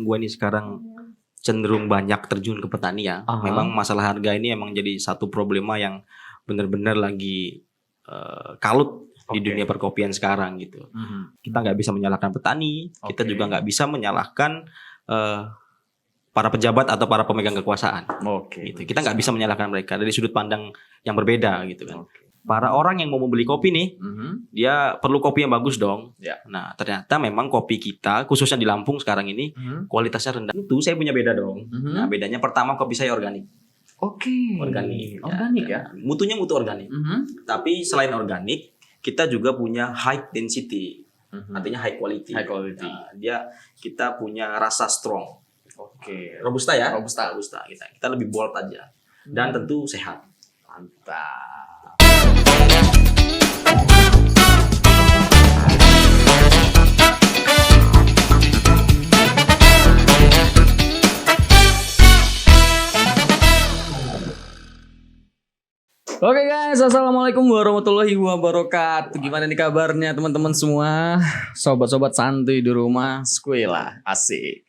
gue ini sekarang cenderung banyak terjun ke petani ya. Memang masalah harga ini emang jadi satu problema yang benar-benar lagi kalut di dunia perkopian sekarang gitu. Kita nggak bisa menyalahkan petani, kita juga nggak bisa menyalahkan para pejabat atau para pemegang kekuasaan. Gitu. Kita nggak bisa menyalahkan mereka dari sudut pandang yang berbeda gitu kan. Para orang yang mau membeli kopi nih, dia perlu kopi yang bagus dong. Nah, ternyata memang kopi kita, khususnya di Lampung sekarang ini, kualitasnya rendah. Tentu saya punya beda dong. Nah, bedanya pertama kopi saya organik. Organik ya. Mutunya mutu organik. Tapi selain organik, kita juga punya high density. Artinya high quality. Nah, kita punya rasa strong. Robusta ya. Robusta kita lebih bold aja. Dan tentu sehat. Mantap. Oke guys, assalamualaikum warahmatullahi wabarakatuh. Gimana nih kabarnya teman-teman semua, sobat-sobat santuy di rumah, skuela asik.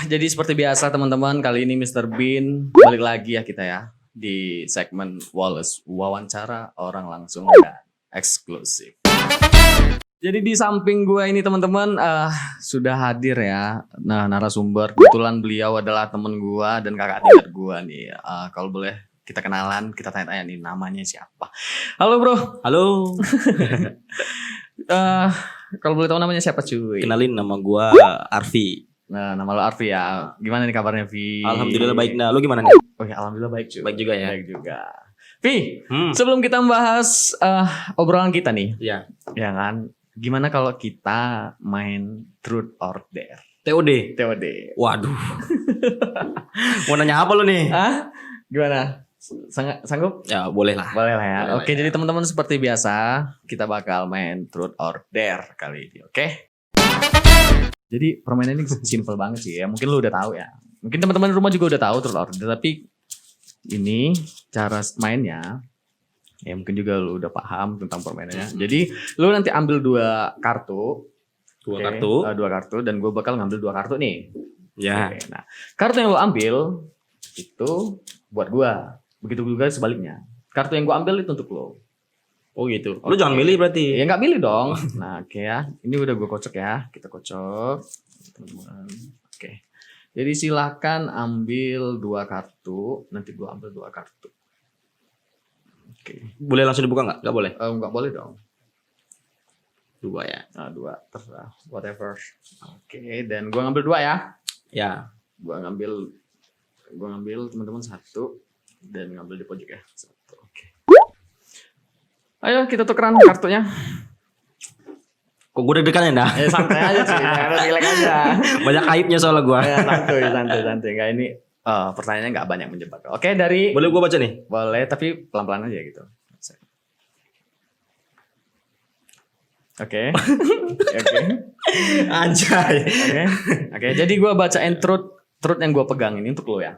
Jadi seperti biasa teman-teman, kali ini Mr. Bean balik lagi ya kita ya di segmen Wallace, wawancara orang langsung dan eksklusif. Jadi di samping gue ini teman-teman sudah hadir ya, nah narasumber. Kebetulan beliau adalah temen gue dan kakak tingkat gue nih. Kalau boleh kita kenalan, kita tanya-tanya nih namanya siapa. Halo bro. Halo. Kalau boleh tahu namanya siapa cuy? Kenalin, nama gue Arfi. Nah, nama lo Arfi ya. Gimana nih kabarnya Vi? Alhamdulillah baik. Nah, lu gimana nih? Oh ya, alhamdulillah baik cuy. Baik juga ya. Baik juga. Vi, sebelum kita membahas obrolan kita nih. Iya. Ya kan? Gimana kalau kita main Truth or Dare? TOD. Waduh. Mau nanya apa lu nih? Gimana? Sanggup? Ya, boleh lah. Boleh lah ya. Boleh Oke, jadi teman-teman seperti biasa, kita bakal main Truth or Dare kali ini, oke? Jadi permainan ini simple banget sih ya. Mungkin lu udah tahu ya. Mungkin teman-teman di rumah juga udah tahu Truth or Dare, tapi ini cara mainnya ya mungkin juga lu udah paham tentang permainannya. Jadi lu nanti ambil dua kartu. Dua kartu dan gue bakal ngambil 2 kartu nih. Ya. Oke, nah, kartu yang lu ambil itu buat gue. Begitu juga sebaliknya. Kartu yang gue ambil itu untuk lo. Oh gitu. Lu jangan milih berarti. Ya nggak milih dong. Nah oke ya. Ini udah gue kocok ya. Kita kocok. Oke. Jadi silakan ambil 2 kartu. Nanti gue ambil 2 kartu. Oke. Boleh langsung dibuka nggak? Nggak boleh. Nggak boleh dong. 2 ya. Nah 2 terserah. Whatever. Oke. Dan gue ngambil 2 ya. Ya. Gue ngambil teman-teman 1 dan ngambil di pojok ya. 1. Oke. Ayo kita tukeran kartunya. Kok gue deg-degan ya, dah? Santai aja sih, relax aja. Banyak aibnya soalnya gue. Ya, santai. Enggak ini pertanyaannya nggak banyak menjebak. Oke, dari Boleh gue baca nih? Boleh, tapi pelan-pelan aja gitu. Oke. Anjay. Oke, jadi gue bacain truth yang gue pegang ini untuk lo ya.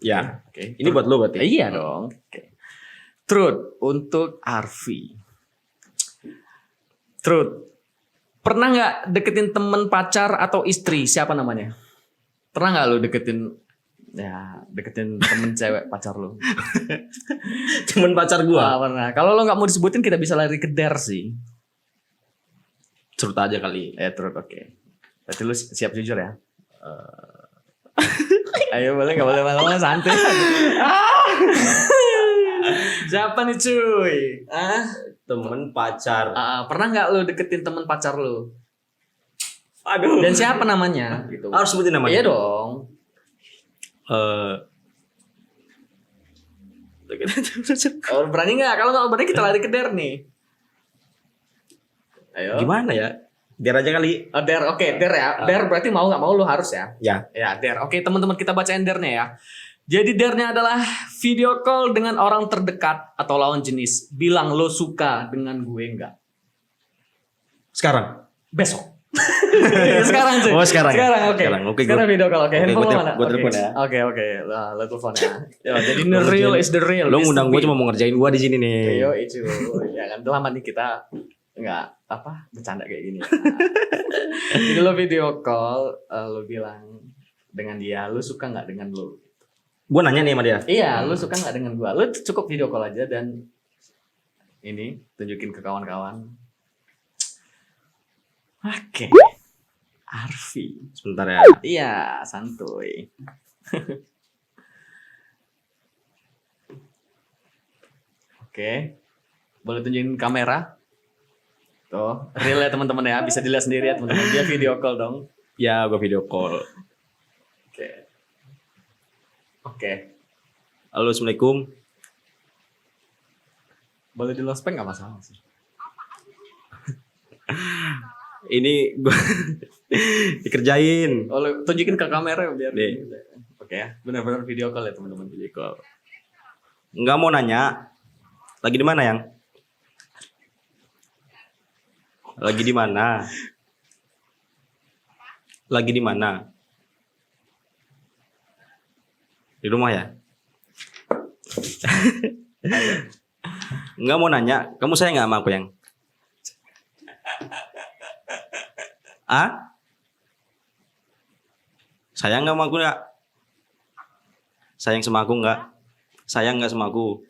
Ya. Oke. Ini buat lo berarti? Iya dong. Oke. Truth untuk Arfi. Truth. Pernah nggak deketin temen pacar atau istri? Siapa namanya? Pernah nggak lo deketin temen cewek pacar lo? Temen pacar gua? Pernah. Kalau lo nggak mau disebutin, kita bisa lari ke dare sih. Truth aja kali. Truth, oke. Berarti lu siap jujur ya? Ayo boleh, nggak boleh malam-malam, santai. Siapa nih cuy? Temen pacar. Pernah nggak lo deketin temen pacar lo? Aduh. Dan siapa namanya? Gitu. Harus sebutin namanya? Iya dong. Berani nggak? Kalau nggak berani kita lari ke dare nih. Ayo. Gimana ya? Dare aja kali. Dare, oke, dare ya. Dare berarti mau nggak mau lo harus ya. Ya. Ya dare. Oke teman-teman, kita bacain dare-nya ya. Jadi dare-nya adalah video call dengan orang terdekat atau lawan jenis. Bilang lo suka dengan gue nggak? Sekarang? Besok. Sekarang cuy. Oh sekarang. Oke. Sekarang video call. Oke, handphone mana? Gue telepon ya. Oke. Lo telepon ya. Jadi the real is the real. Lo ngundang gue cuma mau ngerjain gue di sini nih. Yo itu. Ya kan lama nih kita Enggak apa bercanda kayak gini. Jadi lo video call, lo bilang dengan dia, lo suka nggak dengan lo? Gue nanya nih sama dia. Iya, lo suka nggak dengan gua? Lo cukup video call aja dan ini tunjukin ke kawan-kawan. Oke, Arfi. Sebentar ya. Iya, santuy. Oke, boleh tunjukin kamera? Tuh, real ya teman-teman ya, bisa dilihat sendiri ya teman-teman. Dia video call dong. Ya, gue video call. Oke. Oke. Halo, Assalamualaikum. Boleh di lospek nggak masalah sih. Ini gue dikerjain. Oh, tunjukin ke kamera biar. Nih. Oke ya, benar-benar video call ya teman-teman. Video call. Nggak mau nanya. Lagi di mana, Yang? Lagi di mana? Lagi di mana? Di rumah ya? Nggak mau nanya. Kamu sayang nggak sama aku, Yang? Ah? Sayang nggak sama aku nggak? Sayang sama aku nggak? Sayang nggak sama aku?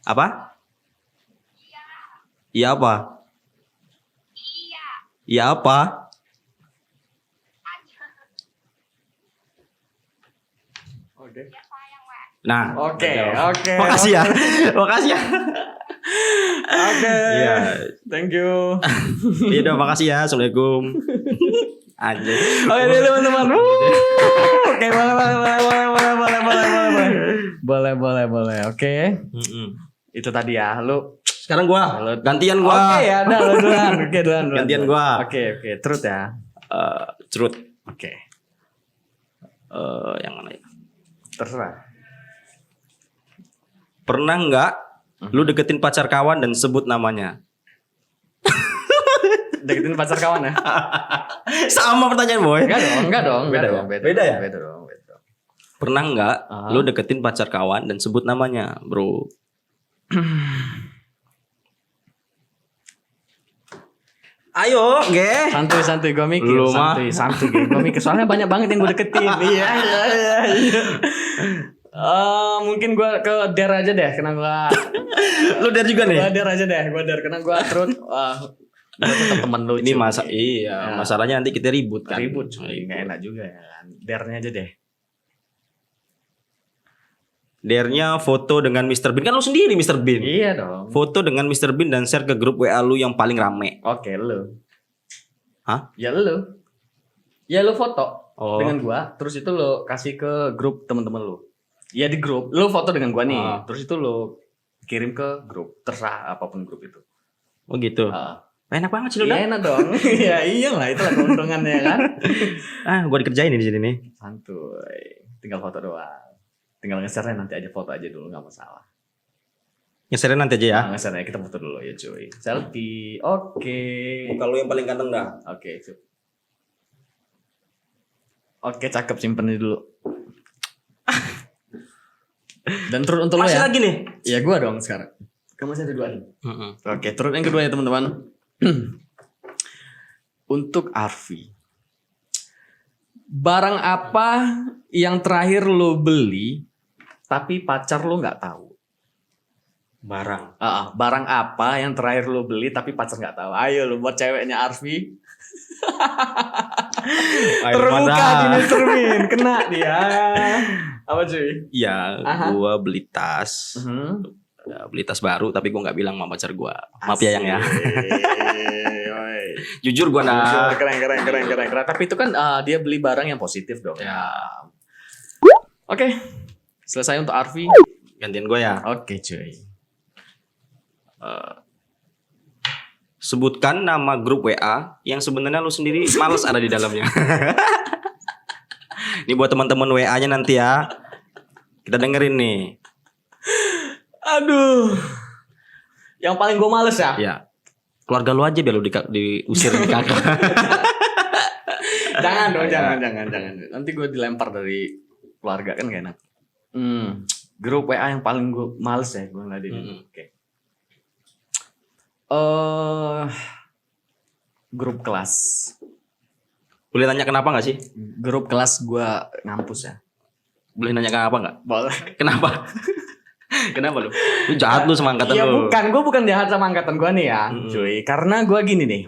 Apa? Iya apa? Iya apa? Oke. Nah, Oke. makasih ya. Makasih ya. Oke. Iya. Thank you. Iya dong, makasih ya. Assalamualaikum. Aja. Oke deh teman-teman. Oke, boleh. Oke. Itu tadi ya, lu. Sekarang gua, gantian gua. Oke ya, dah lu duluan. Oke, duluan. Gantian gua. Oke, truth ya. Cerut. Oke. Yang mana ya? Terserah. Pernah nggak lu deketin pacar kawan dan sebut namanya? Deketin pacar kawan ya? Sama pertanyaan, boy. Enggak dong. Beda ya? Beda ya? Beda dong. Pernah nggak lu deketin pacar kawan dan sebut namanya, bro? Ayo, ge. Santuy gue mikir. Lu mah. Santuy gue mikir. Soalnya banyak banget yang gue deketin. Iya. Mungkin gue ke dare aja deh. Karena gue. Lu dare juga nih? Gue dare aja deh. Gue dare. Karena gue truth. Gue tetap temen lucu. Ini masalahnya nanti kita ribut kan. Ribut cuy. Gak enak juga ya. Dare-nya aja deh. Dare-nya foto dengan Mr. Bean. Kan lu sendiri Mr. Bean. Iya dong. Foto dengan Mr. Bean dan share ke grup WA lu yang paling rame. Oke, lu. Hah? Ya lu. Ya lu foto Oh. dengan gua, terus itu lu kasih ke grup teman-teman lu. Ya di grup, lu foto dengan gua nih. Terus itu lu kirim ke grup, terserah apapun grup itu. Oh gitu. Enak banget sih lu dah. Iya enak dong. Ya iyalah, itulah keuntungannya kan. Gua dikerjain nih di sini nih. Santuy. Tinggal foto doang. Tinggal nge-share nanti aja foto aja dulu, nggak masalah. Nge-share nanti aja ya. Nge-share kita foto dulu ya cuy. Selfie. Oke. Kalau yang paling ganteng dah. Oke. Oke, cakep, simpen dulu. Dan turun untuk lo ya. Masih lagi nih. Ya gua dong sekarang. Kamu masih ada dua nih. Oke, turun yang kedua ya teman-teman. Untuk Arfi. Barang apa yang terakhir lo beli tapi pacar lo nggak tahu? Barang apa yang terakhir lo beli tapi pacar nggak tahu? Ayo lo buat ceweknya Arfi. Terbuka di Mr. Bean, kena dia. Apa cuy? Iya, gua beli tas. Beli tas baru tapi gua nggak bilang sama pacar gua. Maaf ya, Yang ya. Jujur gua nah. Keren. Tapi itu kan dia beli barang yang positif dong. Ya. Oke. Selesai untuk Arfi. Gantian gua ya. Oke cuy. Sebutkan nama grup WA yang sebenarnya lu sendiri males ada di dalamnya. Ini buat teman-teman WA-nya nanti ya. Kita dengerin nih. Aduh. Yang paling gue males ya? Ya. Keluarga lu aja biar lu diusir di kakak. Jangan dong, jangan. Nanti gue dilempar dari keluarga kan gak enak. Grup WA yang paling gue males ya gue ngeladenin. Oke. Grup kelas. Boleh nanya kenapa nggak sih? Grup kelas gue ngampus ya. Boleh nanya kenapa nggak? Boleh. Kenapa? Kenapa lu? Lu jahat lu sama angkatan Ya lu. bukan, gue bukan jahat sama angkatan gue nih ya, cuy. Karena gue gini nih.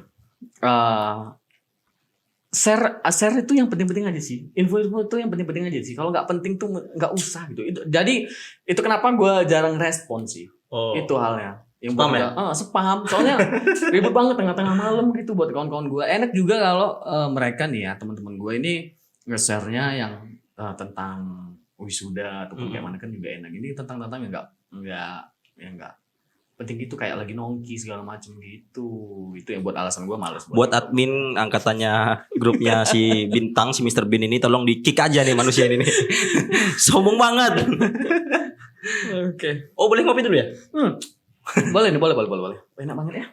Share itu yang penting-penting aja sih. Info-info itu yang penting-penting aja sih. Kalau nggak penting tuh nggak usah gitu. Jadi itu kenapa gue jarang respon sih. Itu halnya. Yang Spam ya? Spam. Soalnya ribet banget tengah-tengah malam gitu buat kawan-kawan gue. Enak juga kalau mereka nih ya, teman-teman gue ini nge-share-nya yang tentang wisuda ataupun kayak mana kan juga enak. Ini tentang yang nggak penting gitu, kayak lagi nongki segala macam gitu. Itu yang buat alasan gue males. Buat admin angkatannya grupnya si Bintang, si Mr. Bean ini tolong di-kick aja nih manusia ini nih. Sombong banget. Oke. Oh, boleh ngopi dulu ya? Boleh nih, boleh. Enak banget ya.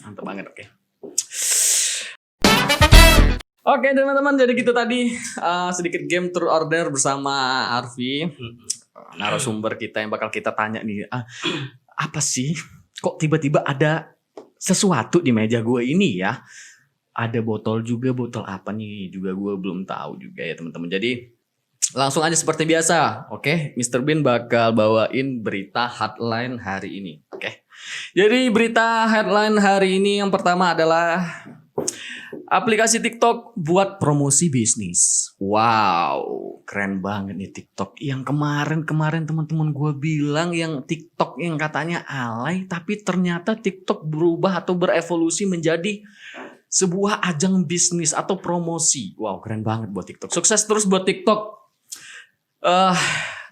Mantap banget, oke. Oke teman-teman, jadi gitu tadi sedikit game tour order bersama Arfi, narasumber kita yang bakal kita tanya nih, apa sih kok tiba-tiba ada sesuatu di meja gue ini ya, ada botol juga, botol apa nih juga gue belum tahu juga ya teman-teman. Jadi langsung aja seperti biasa, oke, Mr. Bean bakal bawain berita headline hari ini, oke. Jadi berita headline hari ini yang pertama adalah aplikasi TikTok buat promosi bisnis. Wow, keren banget nih TikTok. Yang kemarin teman-teman gue bilang yang TikTok yang katanya alay, tapi ternyata TikTok berubah atau berevolusi menjadi sebuah ajang bisnis atau promosi. Wow, keren banget buat TikTok. Sukses terus buat TikTok.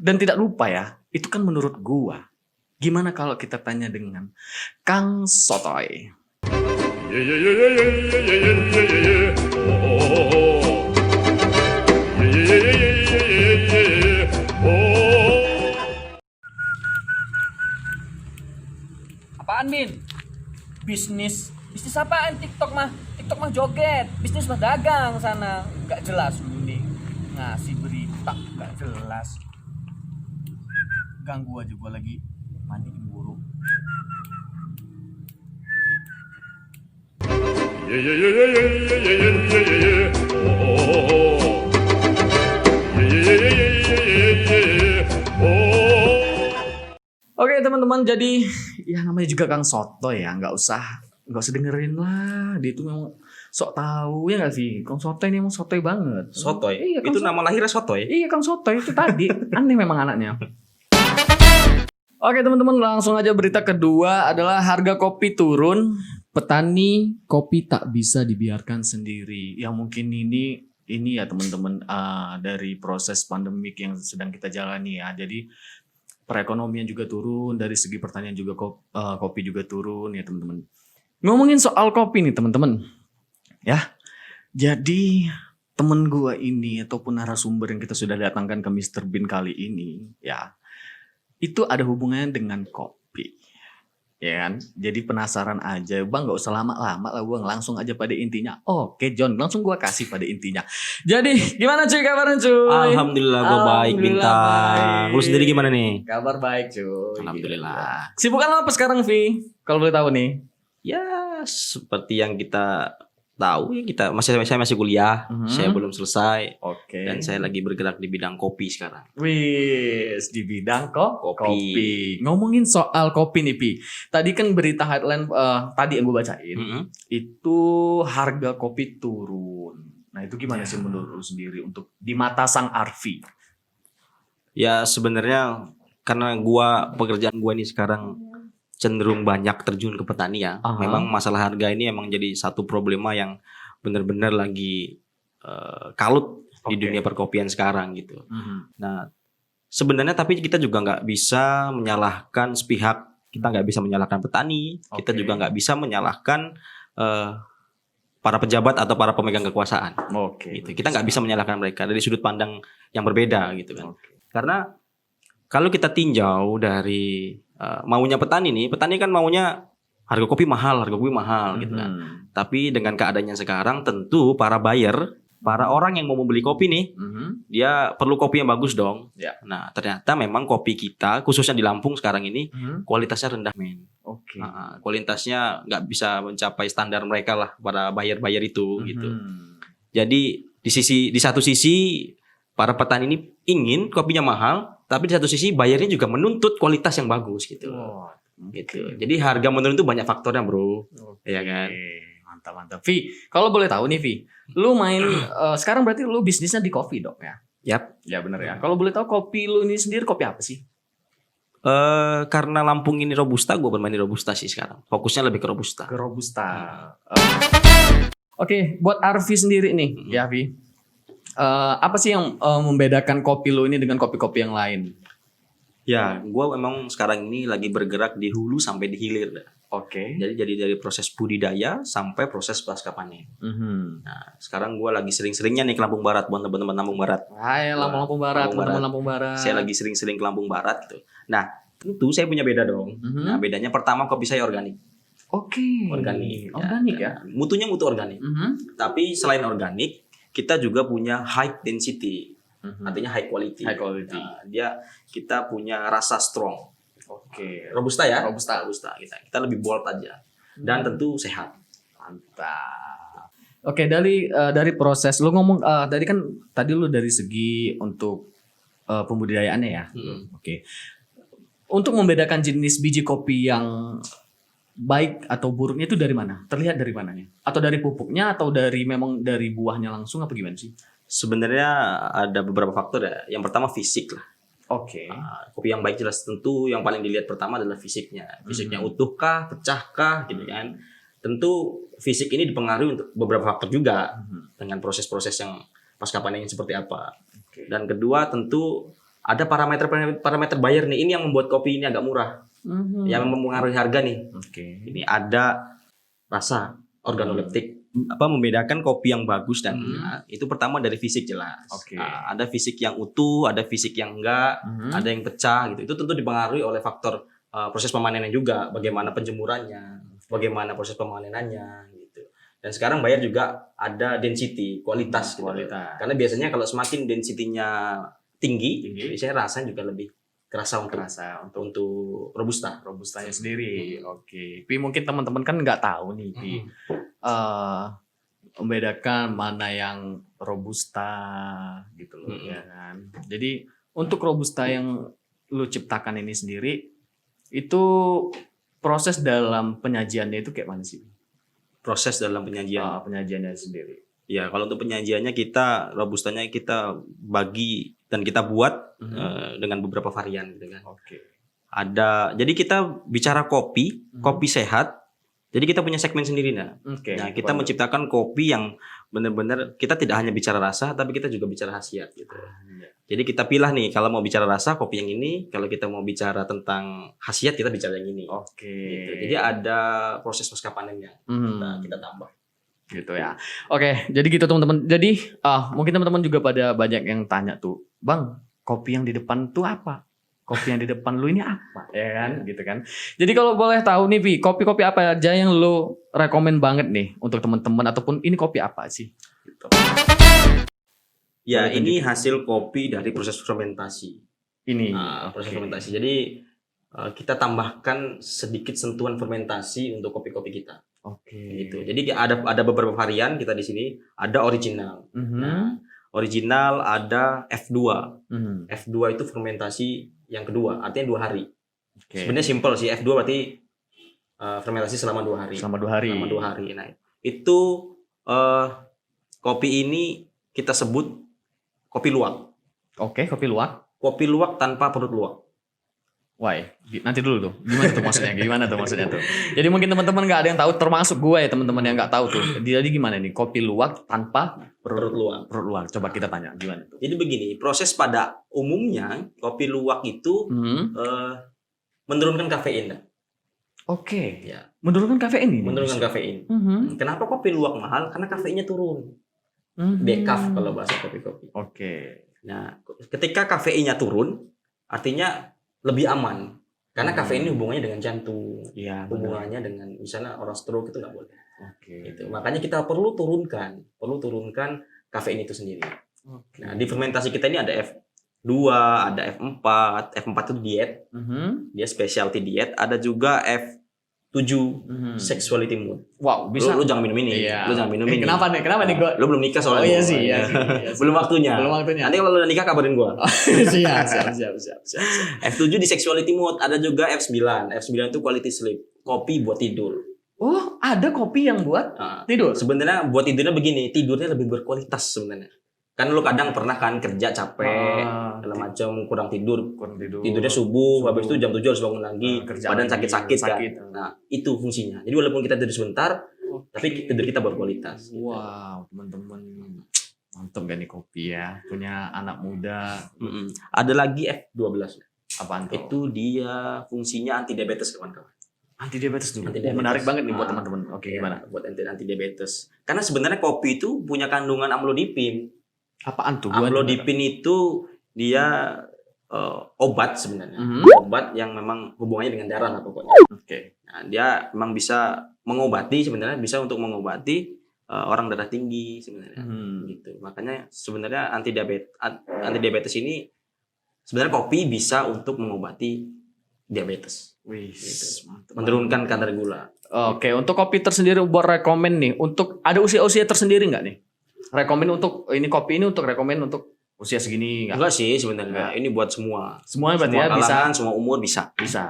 Dan tidak lupa ya, itu kan menurut gue. Gimana kalau kita tanya dengan Kang Sotoy? Apaan, Bin? Bisnis apaan? TikTok mah joget, bisnis mah dagang sana. Gak jelas lu nih ngasih berita gak jelas. Ganggu aja gua lagi mandiin burung. Oke teman-teman, jadi ya namanya juga Kang Sotoy ya, nggak usah dengerin lah, dia itu memang sok tahu ya nggak sih. Kang Sotoy ini emang sotoy banget. Sotoy? Iya, itu nama lahirnya Sotoy? Iya, Kang Sotoy itu tadi. Aneh memang anaknya. Oke teman-teman, langsung aja berita kedua adalah harga kopi turun. Petani kopi tak bisa dibiarkan sendiri. Ya mungkin ini ya teman-teman, dari proses pandemik yang sedang kita jalani ya. Jadi perekonomian juga turun, dari segi pertanian juga kopi juga turun ya teman-teman. Ngomongin soal kopi nih teman-teman. Ya. Jadi temen gua ini ataupun narasumber yang kita sudah datangkan ke Mr. Bean kali ini ya, itu ada hubungannya dengan kopi. Ya kan? Jadi penasaran aja, Bang, gak usah lama-lama lah, Bang. Langsung aja pada intinya. Oke, John, langsung gua kasih pada intinya. Jadi, gimana cuy kabarnya cuy? Alhamdulillah gue baik, Bintang. Lu sendiri gimana nih? Kabar baik cuy. Alhamdulillah. Sibukan lo apa sekarang, Vi? Kalau boleh tahu nih. Ya, seperti yang kita tahu ya, saya masih kuliah, saya belum selesai. Oke. Dan saya lagi bergerak di bidang kopi sekarang. Wis, di bidang Kopi. Ngomongin soal kopi nih, Pi. Tadi kan berita headline tadi yang gue bacain, itu harga kopi turun. Nah, itu gimana sih menurut lu sendiri untuk di mata sang Arfi? Ya, sebenarnya karena pekerjaan gua ini sekarang cenderung banyak terjun ke petani ya. Memang masalah harga ini emang jadi satu problema yang benar-benar lagi kalut di dunia perkopian sekarang gitu. Nah, sebenarnya tapi kita juga nggak bisa menyalahkan sepihak. Kita nggak bisa menyalahkan petani. Kita juga nggak bisa menyalahkan para pejabat atau para pemegang kekuasaan. Gitu. Kita nggak bisa menyalahkan mereka dari sudut pandang yang berbeda gitu kan. Karena kalau kita tinjau dari maunya petani kan maunya harga kopi mahal gitu kan. Tapi dengan keadaannya sekarang tentu para buyer para orang yang mau membeli kopi nih, dia perlu kopi yang bagus dong. Ya. Nah, ternyata memang kopi kita, khususnya di Lampung sekarang ini, kualitasnya rendah, men. Oke. Kualitasnya nggak bisa mencapai standar mereka lah para buyer-buyer itu, gitu. Jadi di satu sisi para petani ini ingin kopinya mahal, tapi di satu sisi buyernya juga menuntut kualitas yang bagus, gitu. Gitu. Jadi harga menurun itu banyak faktornya, bro. Iya kan? Mantap. Vi, kalau boleh tahu nih Vi, lu main sekarang berarti lu bisnisnya di kopi dong ya? Yap. Ya benar ya. Kalau boleh tahu kopi lu ini sendiri kopi apa sih? Karena Lampung ini robusta, gue bermain di robusta sih sekarang. Fokusnya lebih ke robusta. Ke robusta. Oke, buat Arfi sendiri nih, ya Vi. Apa sih yang membedakan kopi lu ini dengan kopi-kopi yang lain? Ya, gue memang sekarang ini lagi bergerak di hulu sampai di hilir. Oke. Jadi dari proses budidaya sampai proses pasca panen. Nah, sekarang gue lagi sering-seringnya nih ke Lampung Barat, buat teman-teman Lampung Barat. Hai Lampung Barat, teman-teman Lampung Barat. Saya lagi sering-sering ke Lampung Barat gitu. Nah, tentu saya punya beda dong. Nah, bedanya pertama kopi saya organik. Oke. Organik ya. Mutunya mutu organik. Tapi selain organik, kita juga punya high density. Artinya high quality. Nah, kita punya rasa strong. Oke. Robusta ya? Robusta. Kita lebih bold aja. Dan tentu sehat. Mantap. Oke, dari proses lu ngomong tadi lu dari segi untuk pembudidayaannya ya. Oke. Untuk membedakan jenis biji kopi yang baik atau buruknya itu dari mana? Terlihat dari mananya? Atau dari pupuknya atau memang dari buahnya langsung apa gimana sih? Sebenarnya ada beberapa faktor ya. Yang pertama fisik lah. Oke. Kopi yang baik jelas tentu yang paling dilihat pertama adalah fisiknya. Fisiknya utuhkah, pecahkah gitu kan. Tentu fisik ini dipengaruhi untuk beberapa faktor juga dengan proses-proses yang pasca panen seperti apa. Dan kedua tentu ada parameter buyer nih. Ini yang membuat kopi ini agak murah. Yang mempengaruhi harga nih. Ini ada rasa organoleptik. Membedakan kopi yang bagus dan enggak itu pertama dari fisik jelas. Ada fisik yang utuh, ada fisik yang enggak, ada yang pecah gitu. Itu tentu dipengaruhi oleh faktor proses pemanenannya juga, bagaimana penjemurannya, bagaimana proses pemanenannya gitu. Dan sekarang bayar juga ada density, kualitas gitu. Karena biasanya kalau semakin density-nya tinggi, biasanya rasanya juga lebih kerasa untuk robustanya sendiri. Oke. Pi mungkin teman-teman kan nggak tahu nih Pi. Membedakan mana yang robusta gitu loh ya kan. Jadi untuk robusta yang lu ciptakan ini sendiri itu proses dalam penyajiannya itu kayak mana sih? Proses dalam penyajiannya sendiri. Ya, kalau untuk penyajiannya robustanya kita bagi dan kita buat dengan beberapa varian gitu kan. Jadi kita bicara kopi sehat. Jadi kita punya segmen sendiri nah. Nah, kita menciptakan kopi yang benar-benar kita tidak hanya bicara rasa tapi kita juga bicara khasiat gitu. Jadi kita pilih nih kalau mau bicara rasa kopi yang ini, kalau kita mau bicara tentang khasiat kita bicara yang ini. Gitu. Jadi ada proses pasca panennya kita tambah. Gitu ya. Oke, jadi gitu teman-teman. Jadi mungkin teman-teman juga pada banyak yang tanya tuh, "Bang, kopi yang di depan tuh apa? Kopi yang di depan lu ini apa?" Ya kan, gitu kan. Jadi kalau boleh tahu nih, Vi, kopi-kopi apa aja yang lu rekomen banget nih untuk teman-teman ataupun ini kopi apa sih? Gitu. Ya, ini hasil kopi dari proses fermentasi. Proses fermentasi. Jadi kita tambahkan sedikit sentuhan fermentasi untuk kopi-kopi kita. Gitu. Jadi ada beberapa varian kita di sini. Ada original. Nah, original ada F2. F2 itu fermentasi yang kedua, artinya 2 hari. Sebenarnya simple sih, F2 berarti fermentasi selama 2 hari. Selama 2 hari. Nah, itu kopi ini kita sebut kopi luwak. Kopi luwak. Kopi luwak tanpa perut luwak. Why? Nanti dulu tuh. Gimana tuh maksudnya tuh? Jadi mungkin teman-teman nggak ada yang tahu, termasuk gue ya teman-teman yang nggak tahu tuh. Jadi gimana nih kopi luwak tanpa perut luwak? Coba kita tanya gimana tuh? Jadi begini, proses pada umumnya kopi luwak itu menurunkan kafein. Ya. Menurunkan kafein ini? Menurunkan kafein. Kenapa kopi luwak mahal? Karena kafeinnya turun. Decaf kalau bahasa kopi-kopi. Nah, ketika kafeinnya turun, artinya lebih aman. Karena kafein ini hubungannya dengan jantung. Hubungannya dengan misalnya orang stroke itu nggak boleh. Gitu. Makanya kita perlu turunkan kafein itu sendiri. Oke. Nah, di fermentasi kita ini ada F2, ada F4. F4 itu diet, dia specialty diet. Ada juga F7, sexuality mood. Wow, bisa. Lu jangan minum ini. Iya. Lu jangan minum ini. Kenapa nih gua? Lu belum nikah soalnya. Oh iya gua. sih, iya Iya. sih, iya sih. Belum waktunya. Nanti kalau lu udah nikah kabarin gua. siap. F7 di sexuality mood, ada juga F9. F9 itu quality sleep, kopi buat tidur. Oh, ada kopi yang buat Nah, tidur. sebenarnya buat tidurnya begini, tidurnya lebih berkualitas sebenarnya. Kan lu kadang pernah kan kerja capek, segala macam kurang tidur. Tidurnya subuh, habis itu jam 7 harus bangun lagi, kerja badan lagi, sakit-sakit kan. sakit. Nah, itu fungsinya. Jadi walaupun kita tidur sebentar, tapi tidur kita berkualitas. Wow, teman-teman. Mantap gak nih kopi ya? Punya anak muda. Ada lagi F12. Apaan tuh? Itu dia fungsinya anti diabetes kawan-kawan. Anti diabetes dulu. Anti-diabetes. Menarik banget nih buat Ah. teman-teman. Oke, Ya, gimana? buat anti diabetes. Karena sebenarnya kopi itu punya kandungan amlodipin. Apaan tuh? Amlodipin itu dia obat sebenarnya. Obat yang memang hubungannya dengan darah lah pokoknya. Oke. Nah, dia memang bisa mengobati, sebenarnya bisa untuk mengobati orang darah tinggi sebenarnya. Gitu. Makanya sebenarnya anti diabetes ini sebenarnya kopi bisa untuk mengobati diabetes. Wih, Gitu. mantap. Menurunkan kadar gula. Oke, untuk kopi tersendiri buat rekomen nih. Untuk ada usia-usia tersendiri nggak nih? Rekomen untuk ini kopi ini untuk rekomen untuk usia segini nggak? Enggak sih sebenarnya. Ini buat semua. Semuanya berarti Semua ya bisa. kalangan, semua umur bisa. Bisa.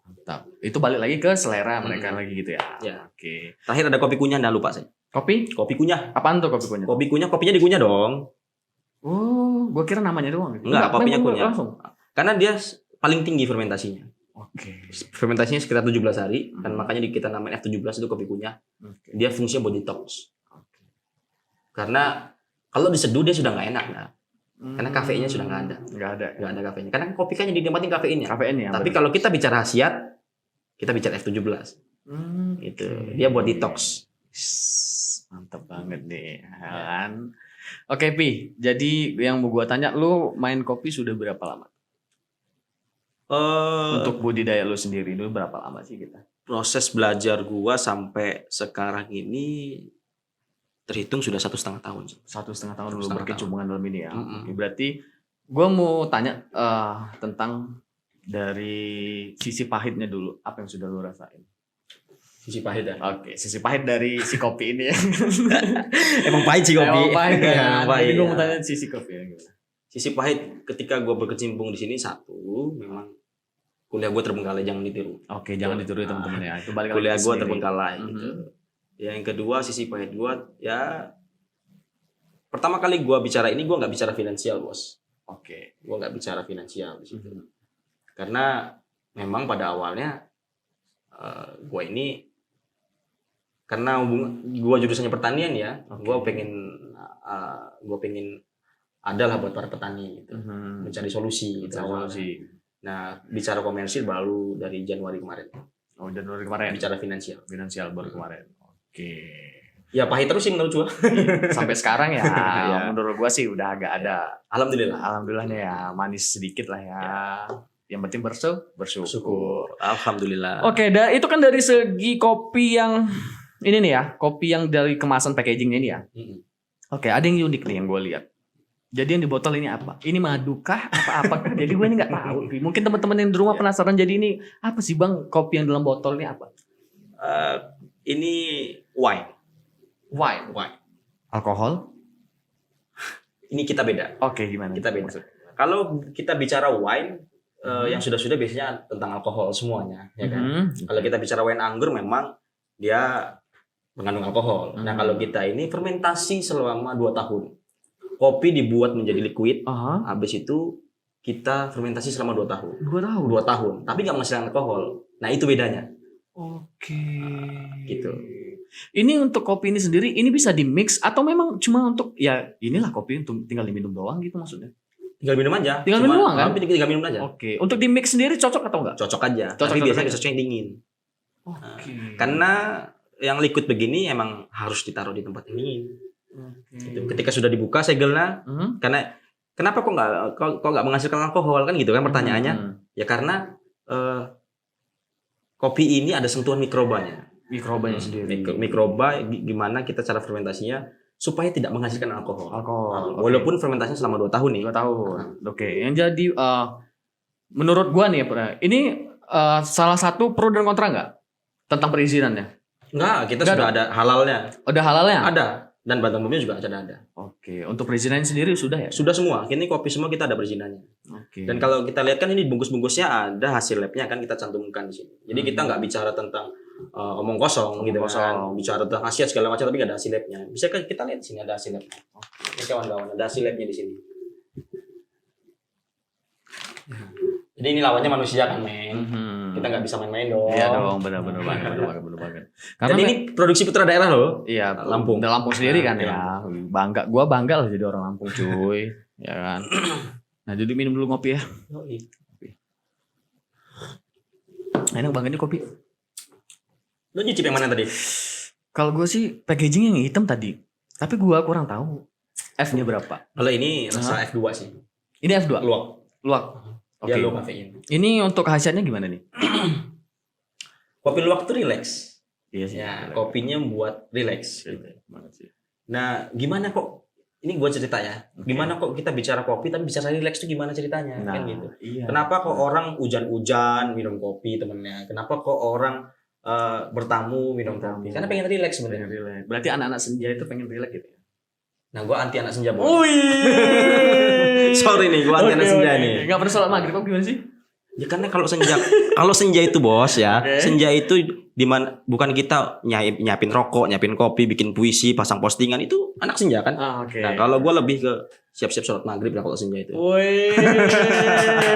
Mantap. Itu balik lagi ke selera mereka lagi gitu ya. Ya. Oke. Terakhir ada kopi kunyah, enggak lupa saya. Kopi? Kopi kunyah. Apaan tuh kopi kunyah? Kopi kunyah, kopinya dikunyah dong. Oh, gua kira namanya doang. Enggak, kopinya memang kunyah. langsung. Karena dia paling tinggi fermentasinya. Oke. Fermentasinya sekitar 17 hari, dan makanya kita namain F17 itu kopi kunyah. Oke. Dia fungsinya buat detox. Karena kalau diseduh dia sudah nggak enak, nah. Karena kafeinnya sudah nggak ada. Nggak ada kafeinnya. Karena kopi kan yang dinikmatin kafeinnya. Kafein ya. Tapi kalau kita bicara khasiat, kita bicara F17. Gitu. Dia buat detox. Mantap banget nih kan. Oke Pi, jadi yang mau gua tanya, lu main kopi sudah berapa lama? Untuk budidaya lu sendiri dulu berapa lama sih kita? Proses belajar gua sampai sekarang ini terhitung sudah 1,5 tahun. 1,5 tahun lu 1,5 berkecumpungan dalam ini ya. Mm-mm. Oke, berarti gua mau tanya tentang dari sisi pahitnya dulu, apa yang sudah lu rasain? Sisi pahit ya. Oke, sisi pahit dari si kopi ini ya. Emang pahit sih kopi. Emang pahit ya. Emang pahit, Jadi gue ya. mau tanya sisi kopi ya gimana? Sisi pahit ketika gue berkecimpung di sini, satu, memang kuliah gue terbengkalai, jangan ditiru. Oke, jangan ditiru ya teman-teman ya. Itu balik Kuliah lagi gue sendiri. terbengkalai. Gitu. Yang kedua, sisi pahit gue, ya pertama kali gue bicara ini, gue nggak bicara finansial, bos. Oke. Gue nggak bicara finansial di situ. Karena memang pada awalnya gue ini, karena gue jurusannya pertanian ya, gue pengen adalah buat para petani gitu, mencari solusi. Gitu. Nah, bicara komersil baru dari Januari kemarin. Oh, Januari kemarin. Bicara finansial. Finansial baru kemarin. Oke. Ya pahit terus sih menurut gua. Sampai sekarang ya, Ya. menurut gua sih udah agak ada. Alhamdulillah. Alhamdulillahnya ya, manis sedikit lah ya. Yang penting bersyukur. Syukur. Alhamdulillah. Oke, itu kan dari segi kopi yang ini nih ya, kopi yang dari kemasan packagingnya ini ya. Mm-mm. Oke, ada yang unik nih yang gue lihat. Jadi yang di botol ini apa? Ini madu kah? Apa-apa? Jadi gue ini nggak tahu. Mungkin teman-teman yang di rumah penasaran. Jadi ini apa sih bang? Kopi yang dalam botol ini apa? Ini wine. Wine. Alkohol? Ini kita beda. Oke, gimana? Kita beda. Maksud? Kalau kita bicara wine, yang sudah-sudah biasanya tentang alkohol semuanya, ya kan? Kalau kita bicara wine anggur, memang dia mengandung alkohol. Nah, kalau kita ini fermentasi selama 2 tahun. Kopi dibuat menjadi liquid. Habis itu kita fermentasi selama 2 tahun. 2 tahun. Tapi nggak menghasilkan alkohol. Nah, itu bedanya. Oke. Gitu. Ini untuk kopi ini sendiri, ini bisa di mix atau memang cuma untuk ya inilah kopi untuk tinggal diminum doang gitu maksudnya? Tinggal minum aja. Tinggal minum doang kan? Tinggal minum aja. Oke. Untuk di mix sendiri cocok atau enggak? Cocok aja. Cocok Tapi biasanya aja. cocoknya yang dingin. Oke. Karena yang liquid begini emang harus ditaruh di tempat yang dingin. Gitu. Ketika sudah dibuka segelnya, karena kenapa kok nggak menghasilkan alkohol kan gitu kan pertanyaannya? Ya karena kopi ini ada sentuhan mikrobanya. Mikrobanya sendiri. Mikroba gimana kita cara fermentasinya supaya tidak menghasilkan alkohol. Alkohol. Walaupun fermentasinya selama 2 tahun nih. 2 tahun. Oke. Yang jadi menurut gua nih, ini salah satu pro dan kontra nggak tentang perizinannya? Enggak, kita Nggak sudah ada halalnya. Udah halalnya? Ada. Dan badan umumnya juga ada. Oke. Untuk perizinannya sendiri sudah ya? Sudah semua. Ini kopi semua kita ada perizinannya. Oke. Dan kalau kita lihat kan ini bungkus-bungkusnya ada hasil labnya kan kita cantumkan di sini. Jadi kita nggak bicara tentang omong kosong gitu kan. Bicara tentang khasiat segala macam tapi nggak ada hasil labnya. Bisa kan kita lihat di sini ada hasil labnya. Ini kawan-kawan ada hasil labnya di sini. Jadi ini lawannya manusia kan, men. Kita nggak bisa main-main dong. Iya dong, benar-benar banget. Karena Dan ini produksi putra daerah loh. iya, Lampung. Dari Lampung sendiri kan Nah, ya. Gua bangga lah jadi orang Lampung cuy, ya kan. Nah, jadi minum dulu kopi ya. Enak banget nih kopi. Lo nyicip yang mana tadi? Kalau gue sih packaging yang hitam tadi, tapi gua kurang tahu F-nya berapa. Kalau ini rasa F2 sih. Ini F2. Luwak. Oke. Dia low kafein. Ini untuk khasiatnya gimana nih? Kopi luwak tuh relax. Iya sih. Ya, kopinya buat relax. Banget sih. Nah, gimana kok? Ini gue cerita ya. Gimana kok kita bicara kopi tapi bicara relax tuh gimana ceritanya? Kan gitu. Iya. Kenapa kok orang hujan-hujan minum kopi temennya? Kenapa kok orang bertamu minum kopi? Karena pengen relax sebenarnya. Relax. Berarti anak-anak senja itu pengen relax gitu ya? Nah, gue anti anak senja. Sorry nih, gue anti anak senja nih. Gak pernah sholat maghrib kok gimana sih? Ya karena kalau senja itu bos ya, senja itu dimana bukan kita nyiapin rokok, nyiapin kopi, bikin puisi, pasang postingan itu anak senja kan? Nah kalau gue lebih ke siap-siap sholat maghrib lah kalau senja itu. Wih,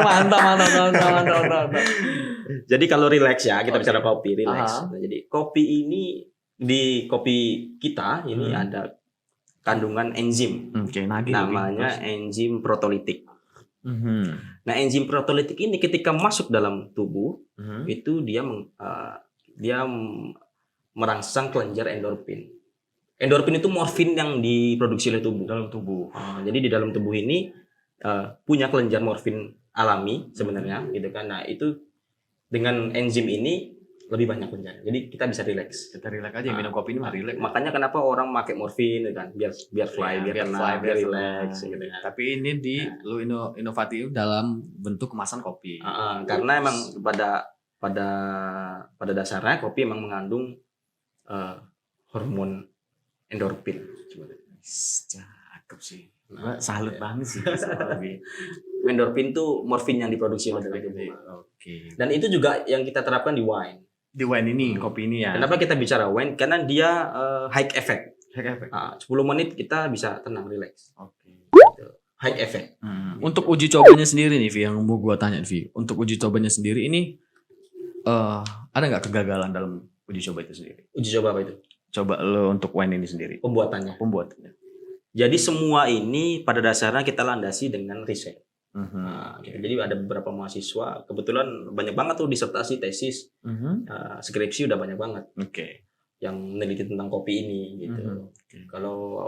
mantap. Jadi kalau relax ya kita bicara kopi relax. Nah, jadi kopi ini di kopi kita ini ada kandungan enzim, namanya enzim protolitik. Nah, enzim protolitik ini ketika masuk dalam tubuh itu dia merangsang kelenjar endorfin. Endorfin itu morfin yang diproduksi oleh tubuh. Dalam tubuh. Jadi di dalam tubuh ini punya kelenjar morfin alami sebenarnya, gitu kan. Nah, itu dengan enzim ini lebih banyak kelenjar. Jadi kita bisa relax. Kita relax aja minum kopi ini mah relax. Makanya kenapa orang pakai morfin kan biar fly, biar relax gitu kan. Tapi ini lu inovatif dalam bentuk kemasan kopi. Karena emang pada dasarnya kopi emang mengandung hormon endorfin. Cakep sih. Salut banget sih. Endorfin tuh morfin yang diproduksi oleh tubuh. Oke. Dan itu juga yang kita terapkan di wine. Di wine ini, kopi ini ya. Kenapa kita bicara wine? Karena dia high effect. 10 menit kita bisa tenang, relax. Oke. High effect. Untuk uji cobanya sendiri nih, Vi, yang mau gua tanya, Vi. Untuk uji cobanya sendiri ini ada nggak kegagalan dalam uji coba itu sendiri? Uji coba apa itu? Coba lo untuk wine ini sendiri. Pembuatannya. Jadi semua ini pada dasarnya kita landasi dengan riset. Jadi ada beberapa mahasiswa, kebetulan banyak banget tuh disertasi, tesis, skripsi udah banyak banget. Yang meneliti tentang kopi ini gitu. Kalau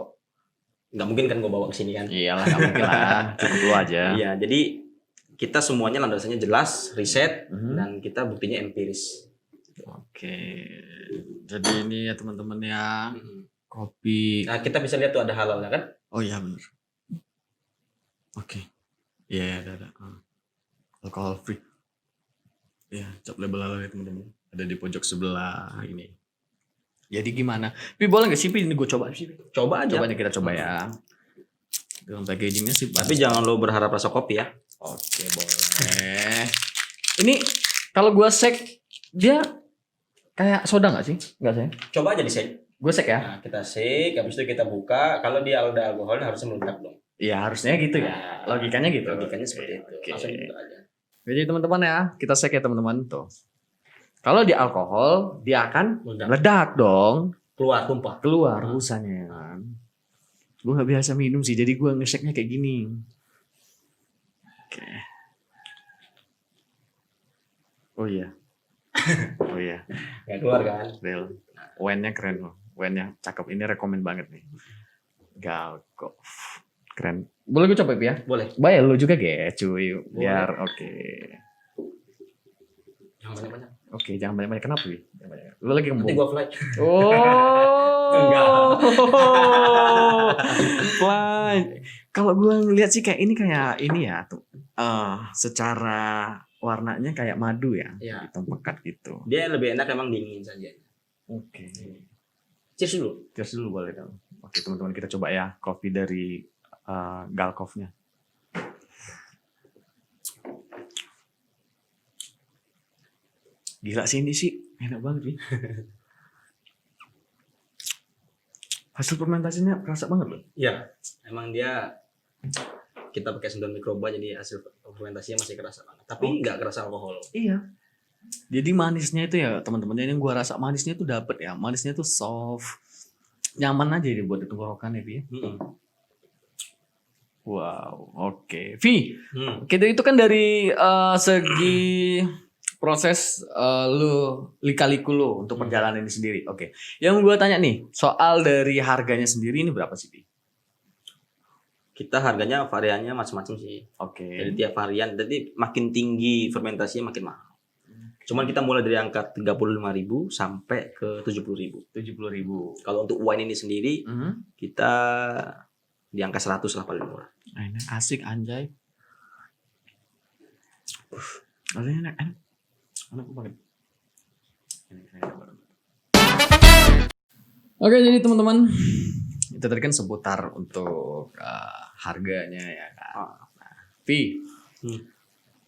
nggak mungkin kan gue bawa ke sini kan? Iyalah, nggak mungkin lah, cukup lu aja. Iya, jadi kita semuanya landasannya jelas, riset, dan kita buktinya empiris. Oke, jadi ini ya teman-teman ya, kopi. Nah, kita bisa lihat tuh ada halalnya kan? Oh iya benar. Oke. Iya, ada. Alcohol free. Ya, cap label halal ya teman-teman. Ada di pojok sebelah ini. Jadi gimana? Pi boleh nggak sih? Ini gue coba sih. Coba aja. Kita coba ya. Dengan packagingnya sih. Tapi jangan lo berharap rasa kopi ya. Oke, boleh. Ini kalau gue shake dia kayak soda nggak sih? Nggak sih? Coba aja di shake. Gue shake ya. Nah, kita shake, habis itu kita buka. Kalau dia ada alkohol harusnya meledak dong. Iya harusnya gitu ya. Logikanya gitu. Logikanya seperti itu. Oke. Langsung buka aja. Jadi teman-teman ya, kita shake ya teman-teman tuh. Kalau di alkohol dia akan meledak dong. Keluar, tumpah. Keluar busanya kan. Gue gak biasa minum sih, jadi gue nge-shake-nya kayak gini. Oke. Oh iya. Gak keluar kan? Real. Wine-nya keren loh. Wine-nya cakep. Ini rekomen banget nih. Galko. Keren. Boleh gue coba ya? Boleh. Bayar lu juga ge, cuy. Biar oke. Jangan banyak-banyak. Oke, jangan banyak-banyak. Kenapa, Wi? Lu lagi ngomong. Nanti gue fly. Oh, Oh. Wah, kalau gue ngeliat sih kayak ini ya, tuh, secara warnanya kayak madu ya, Iya. hitam pekat gitu. Dia lebih enak emang dingin saja. Oke. Cheers dulu. Cheers dulu boleh dong. Oke teman-teman kita coba ya kopi dari Galkov-nya. Gila sih ini sih enak banget nih. Hasil fermentasinya kerasa banget loh. Iya. Emang dia kita pakai sentuhan mikroba jadi hasil fermentasinya masih kerasa banget. Tapi nggak kerasa alkohol. Iya. Jadi manisnya itu ya teman-teman, yang gua rasa manisnya tuh dapet ya. Manisnya tuh soft. Nyaman aja dia buat di tenggorokan ya, Vi. Wow, oke. Vi, kita itu kan dari segi proses lu lika-liku lu untuk perjalanan ini sendiri. Oke. Yang gua tanya nih, soal dari harganya sendiri ini berapa sih, Vi? Kita harganya variannya macam-macam sih. Oke. Jadi tiap varian, jadi makin tinggi fermentasinya makin mahal. Cuman kita mulai dari angka 35.000 sampai ke 70.000. 70.000. Kalau untuk wine ini sendiri kita di angka 100 lah paling murah. Enak, asik anjay. Rasanya enak. Enak banget. Oke, jadi teman-teman, itu tadi kan seputar untuk harganya ya kan. Nah, Vi,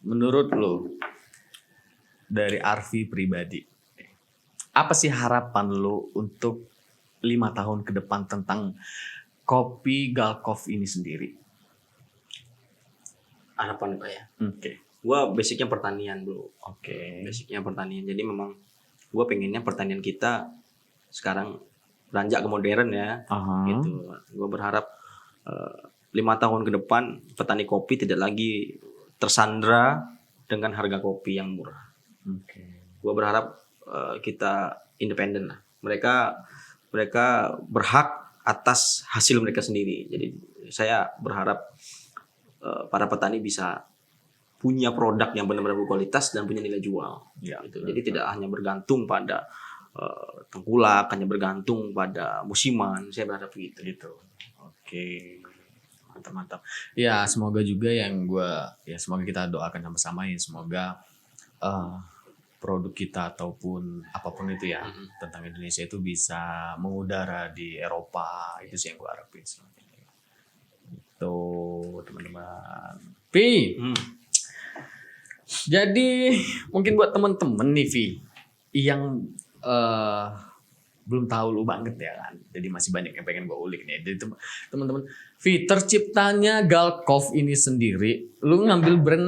menurut lo dari Arfi pribadi, apa sih harapan lo untuk 5 tahun ke depan tentang kopi Galkov ini sendiri? Harapan apa ya? Oke. Gua basicnya pertanian bro. Oke. Basicnya pertanian. Jadi memang gua pengennya pertanian kita sekarang beranjak ke modern ya. Gitu. Gua berharap 5 tahun ke depan petani kopi tidak lagi tersandra dengan harga kopi yang murah. Gua berharap kita independen lah. Mereka berhak atas hasil mereka sendiri. Jadi saya berharap para petani bisa punya produk yang benar-benar berkualitas dan punya nilai jual. Ya, gitu. Jadi tidak hanya bergantung pada tengkulak, hanya bergantung pada musiman. Saya berharap gitu. Oke. Mantap. Ya, semoga juga semoga kita doakan sama-sama ya, semoga produk kita ataupun apapun itu ya tentang Indonesia itu bisa mengudara di Eropa. Itu sih yang gue harapin. Itu teman-teman. Vi. Jadi mungkin buat teman-teman nih Vi yang belum tahu lu banget ya kan. Jadi masih banyak yang pengen gue ulik nih. Jadi teman-teman, Vi, terciptanya Galkov ini sendiri, lu ngambil brand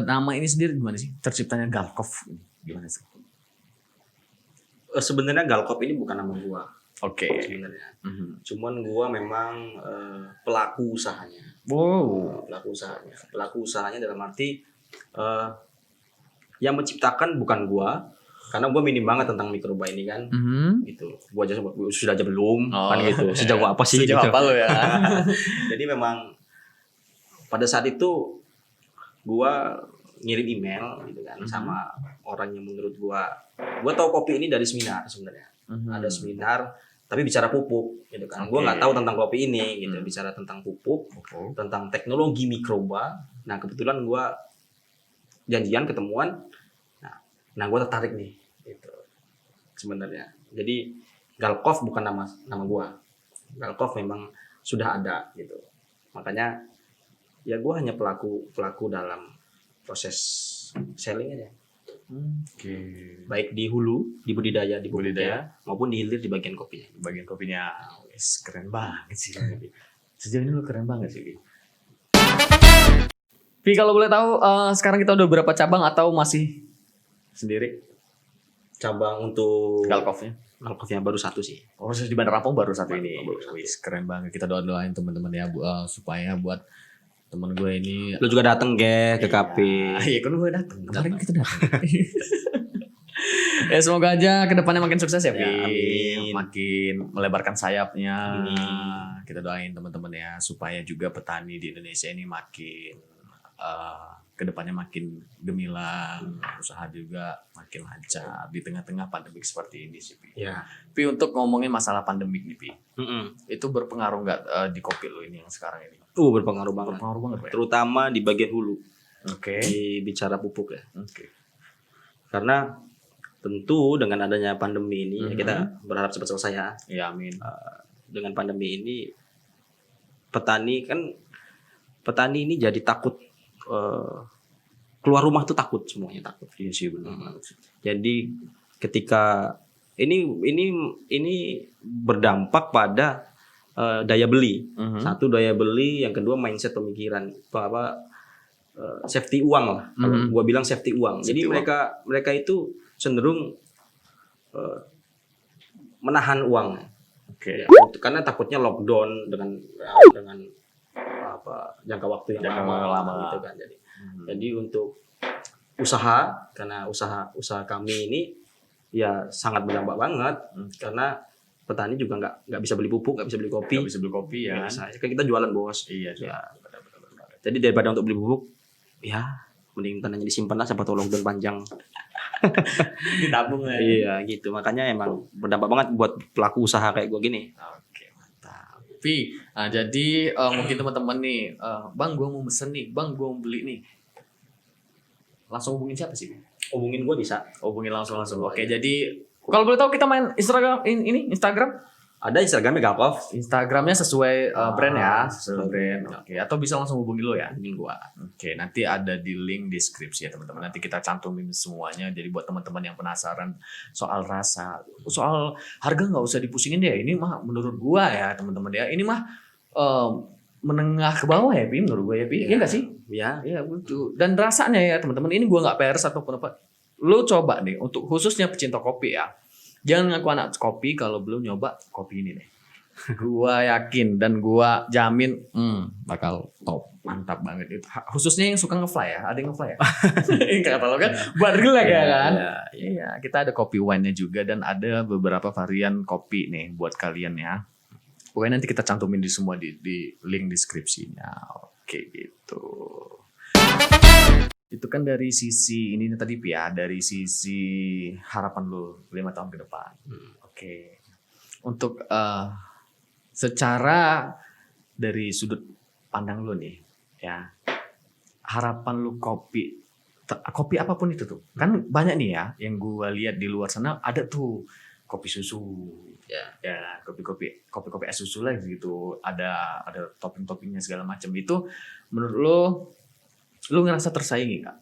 nama ini sendiri gimana sih? Terciptanya Galkov gimana sih? Sebenarnya Galkov ini bukan nama gua. Oke. Sebenarnya. Cuman gua memang pelaku usahanya. Wow. Pelaku usahanya dalam arti yang menciptakan bukan gua, karena gua minim banget tentang mikroba ini kan. Gitu. Gua aja sudah aja belum kan gitu. Sejauh apa sih? Sejauh gitu. apa lo ya? Jadi memang pada saat itu gua ngirim email gitu kan sama orang yang menurut gua tahu kopi ini dari seminar sebenarnya. Ada seminar tapi bicara pupuk gitu kan. Gua nggak tahu tentang kopi ini gitu, bicara tentang pupuk, tentang teknologi mikroba. Nah, kebetulan gua janjian ketemuan. Nah gua tertarik nih gitu. Sebenarnya. Jadi Galkov bukan nama gua. Galkov memang sudah ada gitu. Makanya ya gua hanya pelaku dalam proses selling aja. Baik di hulu, di budidaya, di pupuknya, maupun di hilir di bagian kopinya. Bagian kopinya, keren banget sih. Sejauh ini lu keren banget sih. Vi, kalau boleh tahu sekarang kita udah berapa cabang atau masih sendiri? Cabang untuk Galkovnya baru satu sih. Proses di Bandar Lampung baru satu ini. Wis, keren banget. Kita doain teman-teman ya supaya buat temen gue ini. Lu juga dateng ke KP. Iya kan gue dateng. Kemarin kita dateng. Ya semoga aja kedepannya makin sukses ya, Vi. Makin melebarkan sayapnya. Kita doain teman-teman ya supaya juga petani di Indonesia ini makin kedepannya makin gemilang, usaha juga makin lancar di tengah-tengah pandemik seperti ini sih, Pi. Ya. Pi, untuk ngomongin masalah pandemik nih, Pi, Mm-mm. itu berpengaruh nggak di kopi lo ini yang sekarang ini? Berpengaruh banget. Berpengaruh banget, Pak. Terutama di bagian hulu. Oke. Di bicara pupuk ya. Oke. Karena tentu dengan adanya pandemi ini kita berharap cepat selesai ya. Ya, amin. Dengan pandemi ini petani ini jadi takut keluar rumah tuh takut, semuanya takut. Iya sih, benar banget sih. Jadi ketika ini berdampak pada daya beli. Satu, daya beli, yang kedua mindset pemikiran safety uang lah. Kalau gua bilang safety uang. Jadi mereka itu cenderung menahan uang. Oke. Ya, karena takutnya lockdown dengan jangka waktu yang Jangka lama. gitu kan. Jadi untuk usaha, karena usaha kami ini ya sangat berdampak banget karena petani juga nggak bisa beli pupuk, nggak bisa beli kopi. Nggak bisa beli kopi ya. Nggak bisa. Kan kita jualan, Bos. Iya, Ya. benar. Jadi daripada untuk beli pupuk, ya mending tanahnya disimpan lah, siapa tahu lockdown panjang. Ditabung ya. Iya gitu. Makanya emang berdampak banget buat pelaku usaha kayak gue gini. Oke, mantap. Pi, nah jadi mungkin teman-teman nih, Bang, gua mau mesen nih, Bang, gua mau beli nih. Langsung hubungin siapa sih? Hubungin gue bisa. Hubungin langsung. Oke, jadi kalau boleh tahu kita main Instagram? Ada Instagramnya Gakov. Instagramnya sesuai brand ya, sesuai brand. Oke, atau bisa langsung hubungi lo ya. Hubungin gue. Oke, nanti ada di link deskripsi ya teman-teman. Nanti kita cantumin semuanya. Jadi buat teman-teman yang penasaran soal rasa, soal harga nggak usah dipusingin deh. Ini mah menurut gua ya teman-teman ya. Ini mah menengah ke bawah ya, Pi, menurut gua ya, Pi. Iya nggak sih? Ya. Iya betul. Dan rasanya ya teman-teman, ini gua nggak peres ataupun apa. Lo coba nih untuk khususnya pecinta kopi ya. Jangan ngaku anak kopi kalau belum nyoba kopi ini deh. Gua yakin dan gua jamin bakal top, mantap banget itu. Khususnya yang suka ngefly ya, ada yang ngefly ya. Kata lo kan buat relax ya kan. Iya, kita ada kopi wine-nya juga dan ada beberapa varian kopi nih buat kalian ya. Pokoknya nanti kita cantumin di semua di link deskripsinya. Oke gitu. Itu kan dari sisi ini tadi ya, dari sisi harapan lo 5 tahun ke depan. Oke. Untuk secara dari sudut pandang lo nih, ya, harapan lo kopi apapun itu tuh, kan banyak nih ya, yang gue lihat di luar sana ada tuh kopi susu, ya kopi es susu lah gitu, ada topping-toppingnya segala macam. Itu menurut lo ngerasa tersaingi nggak?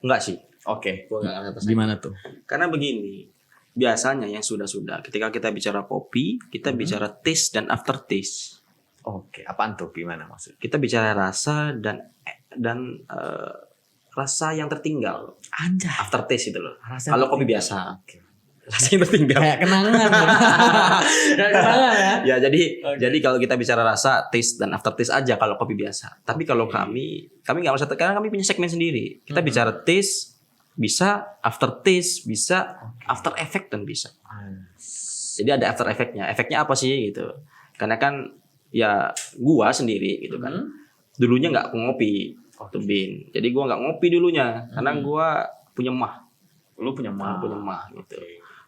Enggak sih. Oke. Gue nggak ngerasa tersaingi. Gimana tuh? Karena begini, biasanya yang sudah ketika kita bicara kopi, kita bicara taste dan after taste. Oke, apaan tuh? Gimana maksudnya? Kita bicara rasa dan rasa yang tertinggal. Anjay. After taste itu loh. Rasa Kalau kopi tertinggal. biasa. Oke. Rasa yang tertinggal. Kayak kenangan. Kayak kenangan ya. Ya jadi kalau kita bicara rasa, taste dan after taste aja kalau kopi biasa. Tapi kalau kami nggak usah, karena kami punya segmen sendiri. Kita bicara taste bisa, after taste bisa, after effect dan bisa. Jadi ada after effectnya. Efeknya apa sih gitu? Karena kan ya gua sendiri gitu kan. Dulunya nggak ngopi waktu Bin. Jadi gua nggak ngopi dulunya karena gua punya mah. Lu punya mah. Punya mah gitu.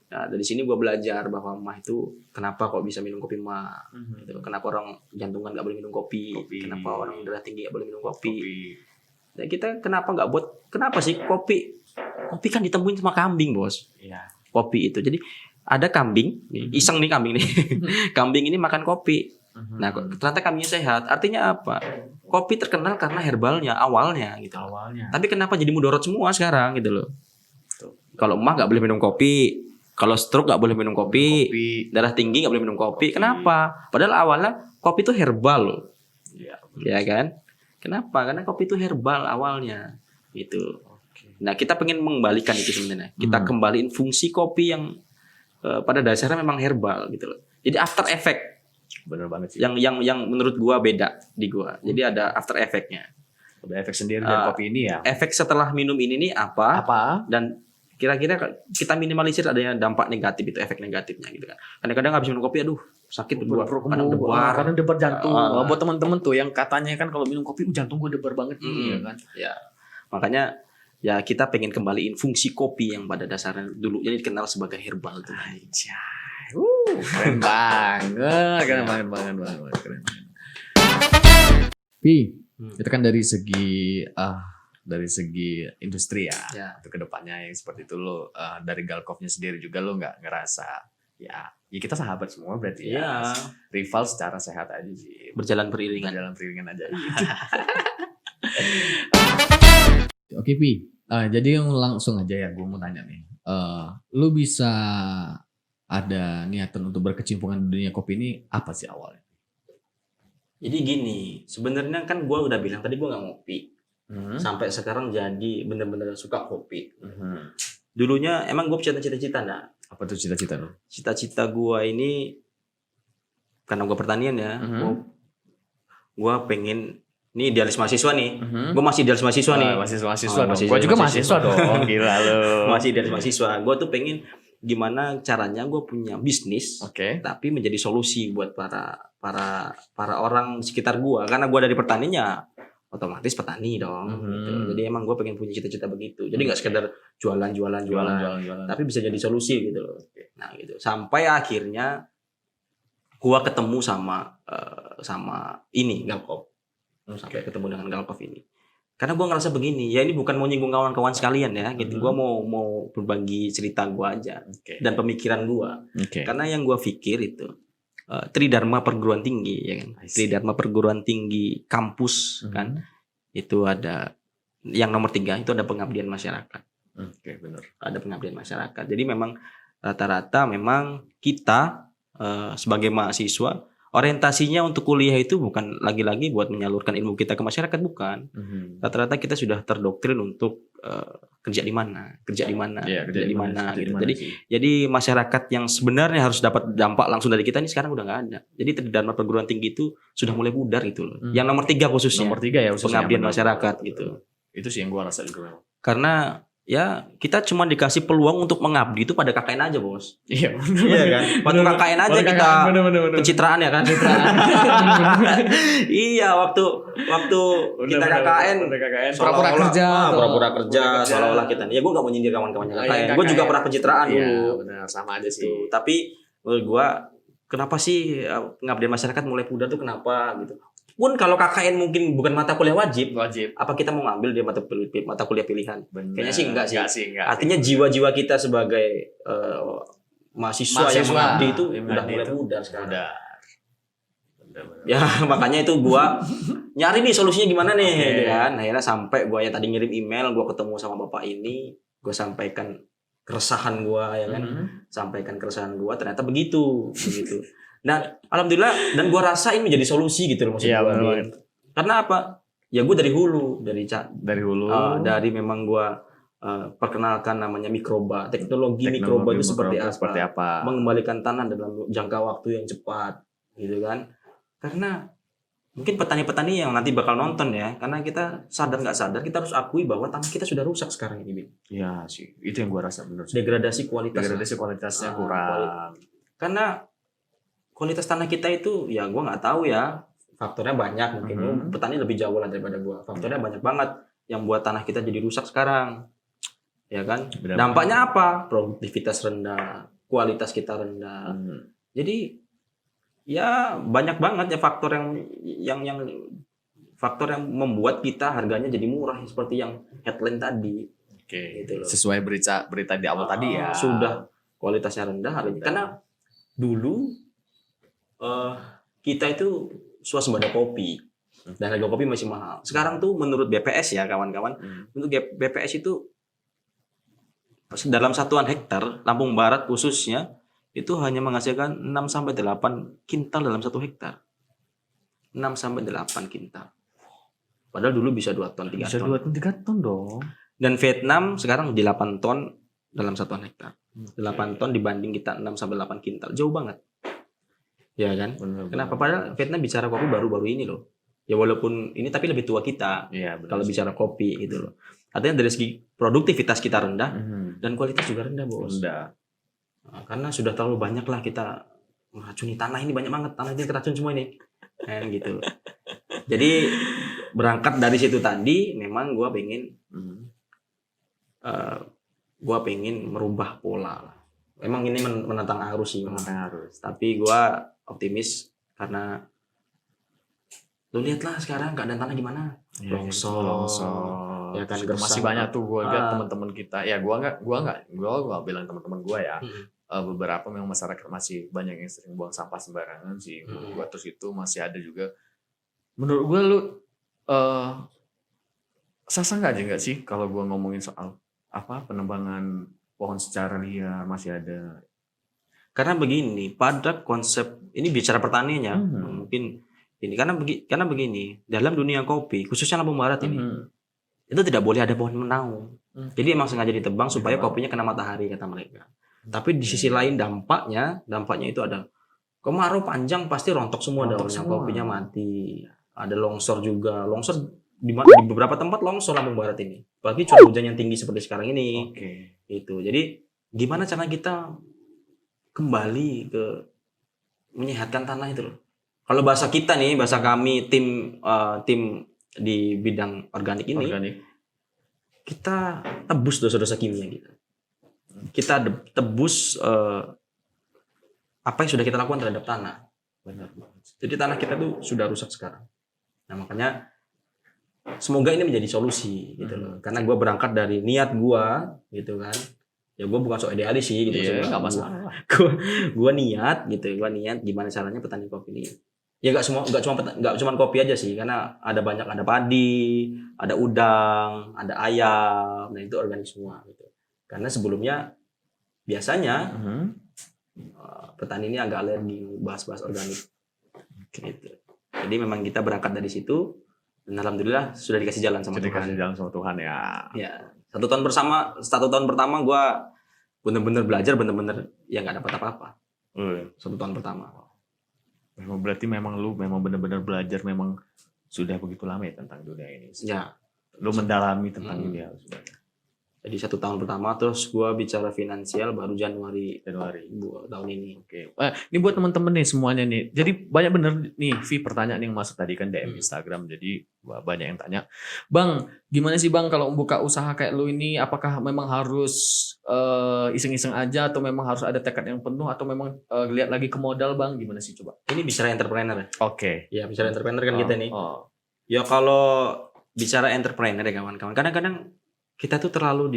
Nah dari sini gue belajar bahwa mah itu kenapa kok bisa minum kopi mah, gitu. Kenapa orang jantungan nggak boleh minum kopi, kenapa orang darah tinggi nggak boleh minum kopi. Dan kita kenapa sih kopi kan ditemuin sama kambing, Bos. Iya. Kopi itu jadi ada kambing, iseng nih kambing nih, kambing ini makan kopi. Nah ternyata kambingnya sehat. Artinya apa? Kopi terkenal karena herbalnya awalnya gitu. Tapi kenapa jadi mudorot semua sekarang gitu loh? Kalau emak nggak boleh minum kopi. Kalau stroke nggak boleh minum kopi, darah tinggi nggak boleh minum kopi. Kenapa? Padahal awalnya kopi itu herbal loh, ya kan? Kenapa? Karena kopi itu herbal awalnya, gitu. Nah kita pengen mengembalikan itu sebenarnya. Kita kembaliin fungsi kopi yang pada dasarnya memang herbal, gitu loh. Jadi after effect, bener banget sih. Yang menurut gua beda di gua. Jadi ada after effectnya. Ada efek sendiri dari kopi ini ya. Efek setelah minum ini nih apa? Dan kira-kira kita minimalisir adanya dampak negatif itu, efek negatifnya gitu kan. Kadang-kadang habis minum kopi aduh sakit kadang debar jantung. Buat teman-teman tuh yang katanya kan kalau minum kopi jantung gue debar banget ya kan. Ya. Makanya ya kita pengen kembaliin fungsi kopi yang pada dasarnya dulu jadi dikenal sebagai herbal tuh. Keren banget, keren banget. Pi, itu kan dari segi industri ya. Untuk kedepannya yang seperti itu lo dari Galkov-nya sendiri juga lo nggak ngerasa ya kita sahabat semua berarti ya. Rival secara sehat aja sih. Berjalan beriringan aja. Oke Pi, jadi yang langsung aja ya gue mau tanya nih. Lu bisa ada niatan untuk berkecimpungan di dunia kopi ini apa sih awalnya? Jadi gini, sebenarnya kan gue udah bilang tadi gue nggak ngopi. Sampai sekarang jadi bener-bener suka kopi. Dulunya emang gue punya cita-cita nah. Apa tuh cita-cita lo? Cita-cita gue ini karena gue pertanian ya, gue pengen ini idealis mahasiswa nih. Gue masih idealis mahasiswa nih. Mahasiswa dong. Gue juga mahasiswa dong. Gila lo. Masih idealis mahasiswa. Gue tuh pengen gimana caranya gue punya bisnis, tapi menjadi solusi buat para orang sekitar gue. Karena gue dari petaninya, otomatis petani dong. Gitu. Jadi emang gue pengen punya cita-cita begitu. Jadi nggak sekedar jualan, tapi bisa jadi solusi gitu loh. Nah gitu. Sampai akhirnya gue ketemu sama ini Galkov. Sampai ketemu dengan Galkov ini. Karena gue ngerasa begini, ya ini bukan mau nyinggung kawan-kawan sekalian ya, gitu. Gue mau berbagi cerita gue aja dan pemikiran gue. Karena yang gue pikir itu Tridharma perguruan tinggi, ya kan? Tridharma perguruan tinggi kampus kan, itu ada yang nomor 3 itu ada pengabdian masyarakat. Benar. Ada pengabdian masyarakat. Jadi memang rata-rata memang kita sebagai mahasiswa orientasinya untuk kuliah itu bukan lagi-lagi buat menyalurkan ilmu kita ke masyarakat, bukan. Rata-rata kita sudah terdoktrin untuk kerja di mana gitu. Jadi masyarakat yang sebenarnya harus dapat dampak langsung dari kita ini sekarang udah nggak ada. Jadi Tridharma perguruan tinggi itu sudah mulai pudar gitu loh. Yang nomor 3 khususnya. Nomor 3 ya pengabdian masyarakat gitu. Itu sih yang gua rasa juga memang. Karena ya kita cuma dikasih peluang untuk mengabdi itu pada KKN aja bos. Iya kan. Waktu KKN aja kita pencitraan ya kan. Iya waktu kita KKN pura-pura kerja seolah-olah kita. Ya gue gak mau nyindir kawan-kawannya KKN. Gue juga pernah pencitraan dulu. Iya benar sama aja sih. Tapi menurut gue kenapa sih pengabdian masyarakat mulai pudar tuh kenapa gitu. Pun kalau KKN mungkin bukan mata kuliah wajib. Apa kita mau ngambil dia mata kuliah pilihan? Kayaknya sih enggak sih. Artinya jiwa-jiwa kita sebagai mahasiswa yang mengabdi itu udah mulai pudar sekarang. Ya makanya itu gua nyari nih solusinya gimana nih, gitu kan? Akhirnya sampai gua ya tadi ngirim email, gua ketemu sama bapak ini, gua sampaikan keresahan gua ya kan, sampaikan keresahan gua ternyata begitu. Dan alhamdulillah dan gua rasa ini menjadi solusi gitu loh maksud gua. Karena apa? Ya gua dari hulu, dari memang gua perkenalkan namanya mikroba, teknologi mikroba itu seperti apa, mengembalikan tanah dalam jangka waktu yang cepat, gitu kan? Karena mungkin petani-petani yang nanti bakal nonton ya, karena kita sadar nggak sadar kita harus akui bahwa tanah kita sudah rusak sekarang ini. Iya sih, itu yang gua rasa benar. Degradasi kualitasnya kurang. Karena kualitas tanah kita itu ya gua nggak tahu ya, faktornya banyak mungkin. Petani lebih jauh lah daripada gua. Faktornya banyak banget yang buat tanah kita jadi rusak sekarang. Ya kan? Dampaknya apa? Produktivitas rendah, kualitas kita rendah. Jadi ya banyak banget ya faktor yang faktor yang membuat kita harganya jadi murah seperti yang headline tadi. Gitu loh. Sesuai berita di awal tadi ya. Sudah kualitasnya rendah harganya. Karena dulu kita itu swasembada kopi dan harga kopi masih mahal. Sekarang tuh menurut BPS ya kawan-kawan, untuk BPS itu dalam satuan hektar Lampung Barat khususnya itu hanya menghasilkan 6-8 kintal dalam 1 hektar. 6-8 kintal. Padahal dulu bisa 2 ton, 3 ton. Bisa 2 ton, 3 ton dong. Dan Vietnam sekarang di 8 ton dalam 1 hektar. 8 ton dibanding kita 6-8 kintal. Jauh banget. Ya kan? Kenapa? Padahal Vietnam bicara kopi baru-baru ini loh. Ya walaupun ini tapi lebih tua kita. Iya, kalau bicara kopi gitu loh. Artinya dari segi produktivitas kita rendah dan kualitas juga rendah, Bos. Nah, karena sudah terlalu banyak lah kita meracuni tanah ini, banyak banget tanah ini keracun semua ini. Gitu. Jadi berangkat dari situ tadi, memang gue pengen gue pengen merubah pola. Memang ini menentang arus sih. Tapi gue optimis karena lu lihatlah sekarang keadaan tanah gimana, longsor. Ya kan masih banyak tuh gue lihat teman-teman kita. Ya gue nggak bilang teman-teman gue ya. Beberapa memang masyarakat masih banyak yang sering buang sampah sembarangan sih. Gue terus itu masih ada juga. Menurut gue lu sasa nggak sih kalau gue ngomongin soal penebangan pohon secara liar masih ada. Karena begini, pada konsep ini bicara pertaniannya mungkin ini karena begini, dalam dunia kopi khususnya Lampung Barat ini itu tidak boleh ada pohon menaung. Jadi emang sengaja ditebang supaya kopinya kena matahari kata mereka. Tapi di sisi lain dampaknya itu ada kemarau panjang pasti rontok semua daunnya, kopinya mati. Ada longsor juga, di beberapa tempat longsor Lampung Barat ini. Apalagi curah hujan yang tinggi seperti sekarang ini. Itu. Jadi gimana cara kita kembali ke menyehatkan tanah itu loh. Kalau bahasa kita nih, bahasa kami tim di bidang organik ini, kita tebus dosa-dosa kimia kita. Kita tebus apa yang sudah kita lakukan terhadap tanah. Benar banget. Jadi tanah kita tuh sudah rusak sekarang. Nah makanya semoga ini menjadi solusi gitu loh. Karena gue berangkat dari niat gue gitu kan. Ya gue bukan sok idealis sih gitu. Iya, nggak masalah. Gue niat gitu. Gue niat gimana caranya petani kopi ini. Ya nggak cuma kopi aja sih, karena ada padi, ada udang, ada ayam, nah itu organik semua gitu. Karena sebelumnya biasanya petani ini agak alergi bahas-bahas organik. Gitu. Jadi memang kita berangkat dari situ dan alhamdulillah sudah dikasih jalan sama Tuhan. Dikasih jalan sama Tuhan ya. Ya, 1 tahun pertama gue bener-bener belajar ya nggak dapat apa-apa. 1 tahun pertama. Memang berarti lu benar-benar belajar memang sudah begitu lama ya tentang dunia ini. Ya. Lu mendalami tentang ini ya sudah. Jadi 1 tahun pertama, terus gue bicara finansial baru Januari tahun ini. Oke. Ini buat teman-teman nih semuanya nih. Jadi banyak bener nih, pertanyaan yang masuk tadi kan DM Instagram. Jadi banyak yang tanya, Bang, gimana sih Bang kalau buka usaha kayak lu ini? Apakah memang harus iseng-iseng aja atau memang harus ada tekad yang penuh atau memang lihat lagi ke modal Bang? Gimana sih coba? Ini bicara entrepreneur. Oke. Ya bicara entrepreneur kan kita nih. Ya kalau bicara entrepreneur ya kawan-kawan. Kadang-kadang kita tuh terlalu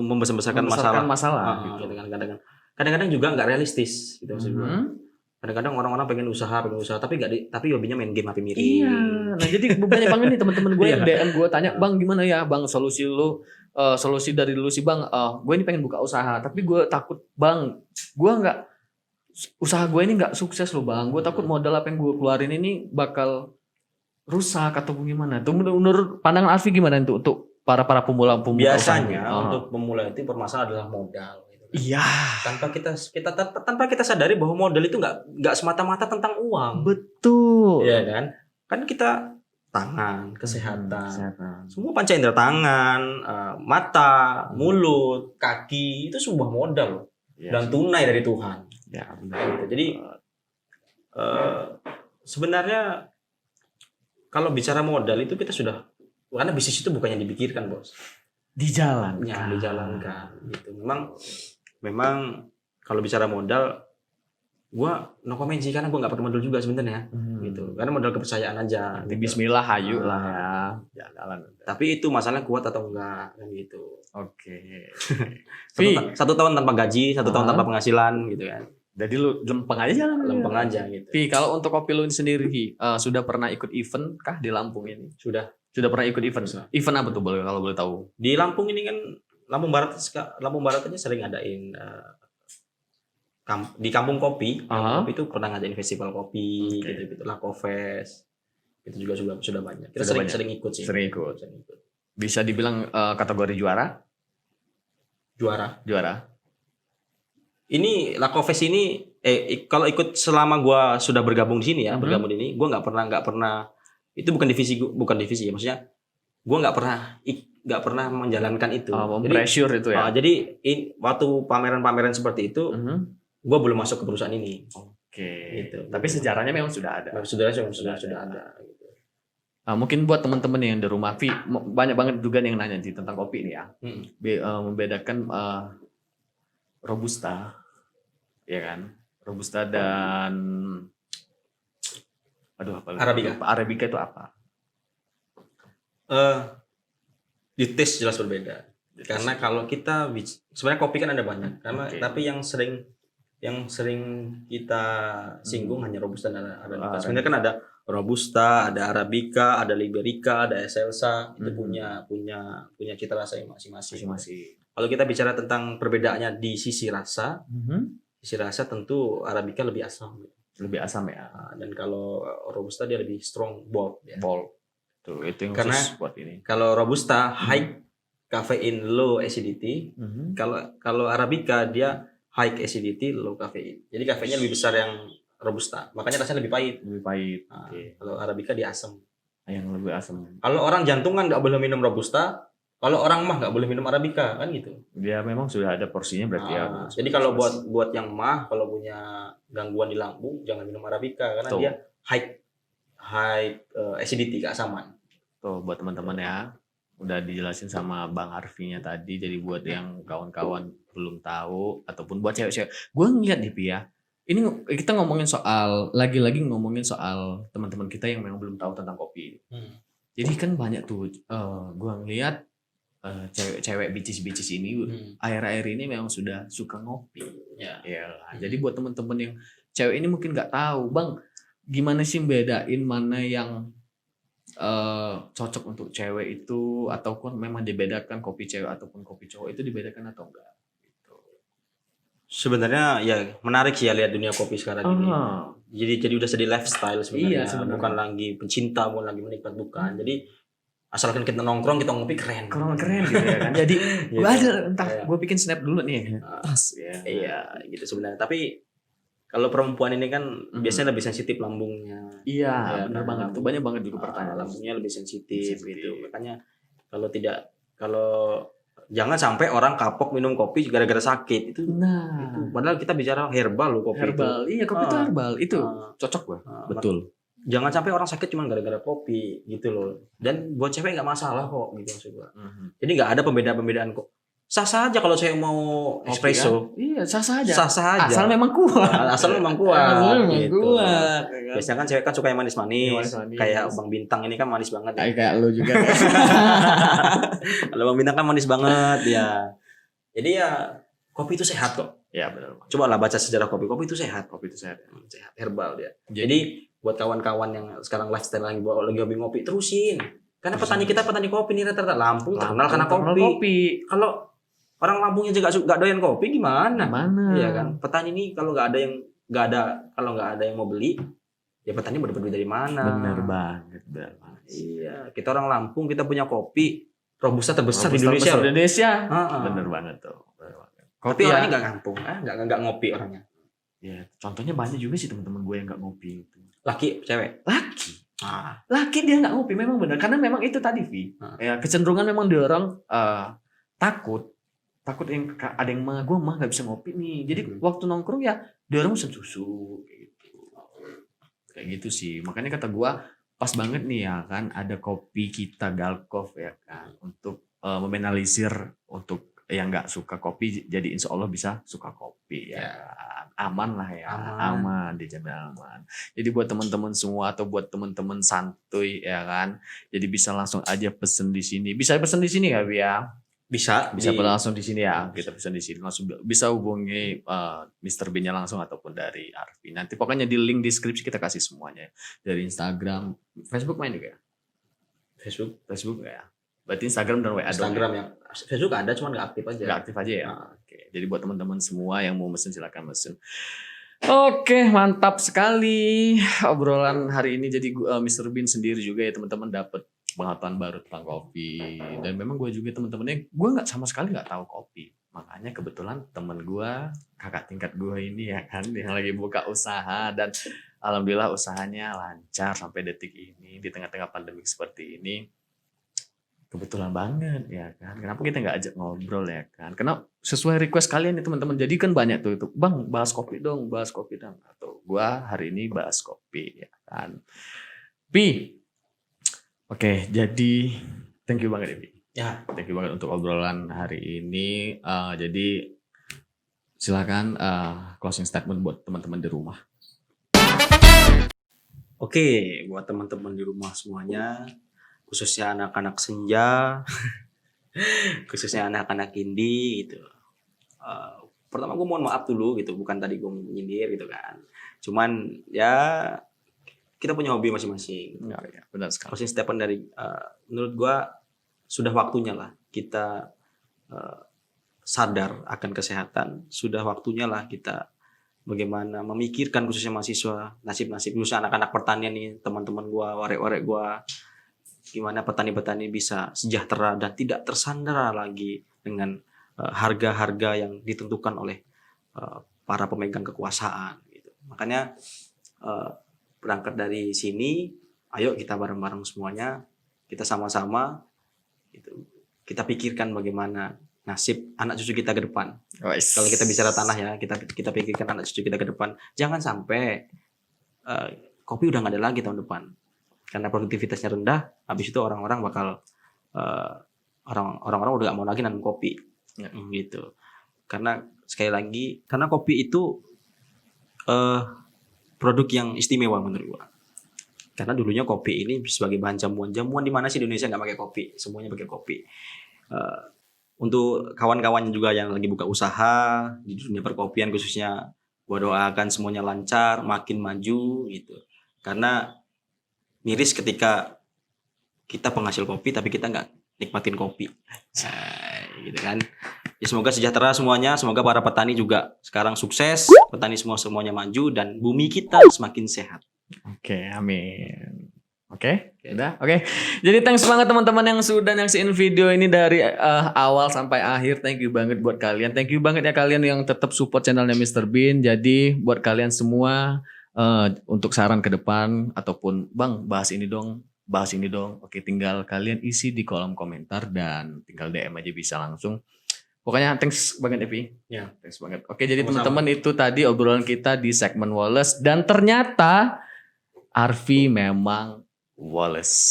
membesar-besarkan masalah gitu kan. Kadang-kadang juga nggak realistis gitu maksud gue. Kadang-kadang orang-orang pengen usaha tapi hobinya main game HP miring. Iya. Nah, jadi banyak banget nih teman-teman gue yang DM gue tanya, "Bang, gimana ya, Bang, solusi dari lu sih, Bang? Gue ini pengen buka usaha, tapi gue takut, Bang. Usaha gue ini nggak sukses loh, Bang. Gue takut modal apa yang gue keluarin ini bakal rusak atau gimana? Tuh menurut pandangan Arfi gimana untuk para pemula? Biasanya untuk pemula itu permasalahan adalah modal. Gitu. Iya. Tanpa kita sadari bahwa modal itu nggak semata-mata tentang uang. Betul. Iya kan? Kan kita tangan, kesehatan, semua panca indera tangan, mata, mulut, kaki itu sebuah modal dan tunai dari Tuhan. Ya benar. Jadi sebenarnya kalau bicara modal itu kita sudah, karena bisnis itu bukannya dipikirkan bos, dijalankan gitu. Memang kalau bicara modal, gua no comment sih karena gua nggak pakai modal juga sebenarnya, gitu. Karena modal kepercayaan aja. Gitu. Bismillah, hayu lah ya, jalan. Tapi itu masalahnya kuat atau enggak kan gitu. Oke. Satu tahun tanpa gaji, 1 tahun tanpa penghasilan gitu kan. Jadi lu lempeng aja jalan. Lempeng aja gitu. Kalau untuk kopi lu sendiri, sudah pernah ikut event kah di Lampung ini? Sudah pernah ikut event? Event apa tuh kalau boleh tahu? Di Lampung ini kan Lampung Barat aja sering ngadain di kampung kopi. Kopi itu pernah ngadain festival kopi gitu lah, Kofest. Itu juga sudah banyak. Kita sering ikut sih. Sering ikut. Bisa dibilang kategori juara? Juara. Ini Lakofest ini kalau ikut selama gua sudah bergabung di sini ya, bergabung di ini, gua nggak pernah itu bukan divisi ya, maksudnya gua nggak pernah menjalankan itu. Pressure itu ya. Jadi waktu pameran-pameran seperti itu, gue belum masuk ke perusahaan ini. Oke. Gitu. Tapi sejarahnya memang sudah ada. Sudah ada. Gitu. Nah, mungkin buat teman-teman yang di rumah, banyak banget juga yang nanya tentang kopi ini ya. Membedakan Robusta, ya kan? Robusta dan Arabica itu apa? Di taste jelas berbeda. Karena kalau kita sebenarnya kopi kan ada banyak. Tapi yang sering kita singgung hanya Robusta dan Arabica. Sebenarnya kan ada Robusta, ada Arabica, ada Liberica, ada Excelsa. Itu punya cita rasa yang masing-masing. Kalau kita bicara tentang perbedaannya di sisi rasa, tentu Arabica lebih asam. Lebih asam ya. Dan kalau Robusta dia lebih strong, bold. Ya. Bold. Tuh, itu yang karena khusus buat ini. Kalau Robusta high caffeine, low acidity. Kalau Arabica dia high acidity, low caffeine. Jadi kafeinnya lebih besar yang Robusta. Makanya rasanya lebih pahit. Kalau Arabica dia asam. Yang lebih asam. Kalau orang jantung kan nggak boleh minum Robusta. Kalau orang mah nggak boleh minum Arabica kan gitu. Dia memang sudah ada porsinya berarti ya. Jadi kalau buat yang mah, kalau punya gangguan di lambung jangan minum Arabica karena dia high acidity, keasaman. Tuh buat teman-teman ya. Udah dijelasin sama Bang Harvey-nya tadi. Jadi buat yang kawan-kawan belum tahu ataupun buat cewek-cewek. Gue ngeliat nih Pi ya. Ini kita ngomongin soal lagi-lagi ngomongin soal teman-teman kita yang memang belum tahu tentang kopi. Jadi kan banyak tuh gue ngeliat cewek-cewek bicis-bicis ini akhir-akhir ini memang sudah suka ngopi. Ya. Jadi buat teman-teman yang cewek ini mungkin nggak tahu, Bang, gimana sih bedain mana yang cocok untuk cewek itu ataupun memang dibedakan kopi cewek ataupun kopi cowok itu dibedakan atau enggak? Sebenarnya ya menarik sih ya lihat dunia kopi sekarang ini. Jadi udah jadi lifestyle sebenarnya. Bukan lagi pencinta, bukan lagi menikmat, bukan. Jadi asalkan kita nongkrong, kita ngopi keren gitu ya kan. Jadi gue ada gue bikin snap dulu nih. Iya gitu sebenarnya. Tapi kalau perempuan ini kan biasanya lebih sensitif lambungnya. Iya, benar banget. Tuh banyak banget juga pertanyaan. Lambungnya lebih sensitif gitu. Makanya kalau jangan sampai orang kapok minum kopi gara-gara sakit itu. Padahal kita bicara herbal loh kopi. Iya, kopi itu herbal. Itu cocok gua. Betul. Jangan sampai orang sakit cuma gara-gara kopi gitu loh. Dan buat cewek nggak masalah kok gitu maksud gua. Jadi nggak ada pembedaan kok. Sah saja kalau saya mau espresso. Iya, sah saja. Asal memang kuat. Gitu. Biasanya kan cewek kan suka yang manis-manis. Kayak Bang Bintang ini kan manis banget. Kayak lu juga. Kalau Bang Bintang kan manis banget ya. Jadi ya kopi itu sehat kok. Ya benar. Coba lah baca sejarah kopi. Kopi itu sehat. Sehat, herbal dia. Jadi buat kawan-kawan yang sekarang lifestyle lagi hobi ngopi, terusin. Karena petani kopi nih rata-rata Lampung terkenal karena kopi. Kalau orang Lampungnya juga gak doyan kopi gimana? Iya kan. Petani ini kalau nggak ada yang mau beli, ya petani dapat duit dari mana? Benar banget. Iya, kita orang Lampung kita punya kopi Robusta terbesar di Indonesia. Benar banget tuh. Tapi orangnya nggak ngampung, nggak ngopi orangnya. Ya, contohnya banyak juga sih teman-teman gue yang nggak ngopi itu. Laki, cewek? Laki dia nggak ngopi memang benar karena memang itu tadi Vi. Ya kecenderungan memang dia orang takut yang ada yang gue nggak bisa ngopi nih. Jadi waktu nongkrong ya dia orang pesen susu kayak gitu sih. Makanya kata gue pas banget nih ya kan ada kopi kita Galkov ya kan untuk meminimalisir untuk yang nggak suka kopi jadi insya Allah bisa suka kopi ya. Aman lah ya, aman dijamin aman. Jadi buat teman-teman semua atau buat teman-teman santuy ya kan, jadi bisa langsung aja pesen di sini. Bisa pesen di sini nggak ya? Bisa langsung di sini ya. Kita pesen di sini langsung bisa hubungi Mr. B-nya langsung ataupun dari Arfi. Nanti pokoknya di link deskripsi kita kasih semuanya dari Instagram, Facebook main juga ya? Facebook ya. Berarti Instagram dan WA Instagram yang Facebook ada cuman nggak aktif aja. Nggak aktif aja ya. Oke. Jadi buat teman-teman semua yang mau mesen silakan mesen. Oke, mantap sekali obrolan hari ini. Jadi Mr. Bean sendiri juga ya teman-teman dapat pengetahuan baru tentang kopi. Dan memang gue juga teman-temannya gue sama sekali nggak tahu kopi. Makanya kebetulan temen gue, kakak tingkat gue ini ya kan yang lagi buka usaha dan alhamdulillah usahanya lancar sampai detik ini di tengah-tengah pandemi seperti ini. Kebetulan banget ya kan. Kenapa kita nggak ajak ngobrol ya kan? Karena sesuai request kalian nih teman-teman. Jadi kan banyak tuh itu, Bang, bahas kopi dong. Atau gua hari ini bahas kopi ya kan. Pi. Oke, jadi thank you banget ya, Pi. Ya, Thank you banget untuk obrolan hari ini. Jadi silakan closing statement buat teman-teman di rumah. oke, buat teman-teman di rumah semuanya, khususnya anak-anak senja, khususnya anak-anak indie gitu. Pertama gue mohon maaf dulu gitu, bukan tadi gue menyindir gitu kan. Cuman ya kita punya hobi masing-masing. Ya, benar sekali. Closing statement dari menurut gue sudah waktunya lah kita sadar akan kesehatan. Sudah waktunya lah kita bagaimana memikirkan khususnya mahasiswa, nasib-nasib khususnya anak-anak pertanian nih, teman-teman gue, warek-warek gue. Gimana petani-petani bisa sejahtera dan tidak tersandera lagi dengan harga-harga yang ditentukan oleh para pemegang kekuasaan gitu. Makanya berangkat dari sini, ayo kita bareng-bareng semuanya, kita sama-sama gitu, kita pikirkan bagaimana nasib anak cucu kita ke depan. Kalau kita bicara tanah ya, kita pikirkan anak cucu kita ke depan. Jangan sampai kopi udah nggak ada lagi tahun depan. Karena produktivitasnya rendah, habis itu orang-orang bakal orang-orang udah gak mau lagi nanam kopi, gitu. Karena sekali lagi, karena kopi itu produk yang istimewa menurut gua. Karena dulunya kopi ini sebagai bahan jamuan di mana sih di Indonesia nggak pakai kopi, semuanya pakai kopi. Untuk kawan-kawan juga yang lagi buka usaha di dunia perkopian khususnya, gua doakan semuanya lancar, makin maju gitu. Karena miris ketika kita penghasil kopi tapi kita nggak nikmatin kopi, gitu kan. Ya, semoga sejahtera semuanya, semoga para petani juga sekarang sukses, petani semuanya maju dan bumi kita semakin sehat. Oke, amin. Oke, udah. Oke. Jadi thanks banget teman-teman yang sudah nyaksiin video ini dari awal sampai akhir. Thank you banget buat kalian. Thank you banget ya kalian yang tetap support channelnya Mr. Bean. Jadi buat kalian semua untuk saran ke depan ataupun Bang bahas ini dong. Oke, tinggal kalian isi di kolom komentar dan tinggal DM aja bisa langsung. Pokoknya thanks banget Evi. Ya, Thanks banget. Oke, jadi teman-teman itu tadi obrolan kita di segmen Wallace dan ternyata Arfi memang Wallace.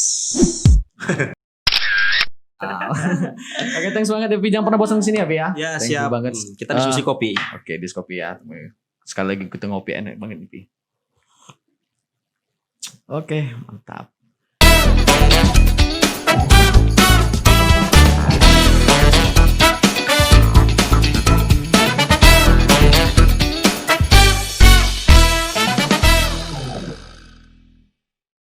Oke, thanks banget Evi. Jangan pernah bosan di sini ya, Vi ya. Ya, Thank siap. you banget. Kita diskusi kopi. Oke, diskusi ya. Sekali lagi kita ngopi enak banget Evi. Oke, mantap.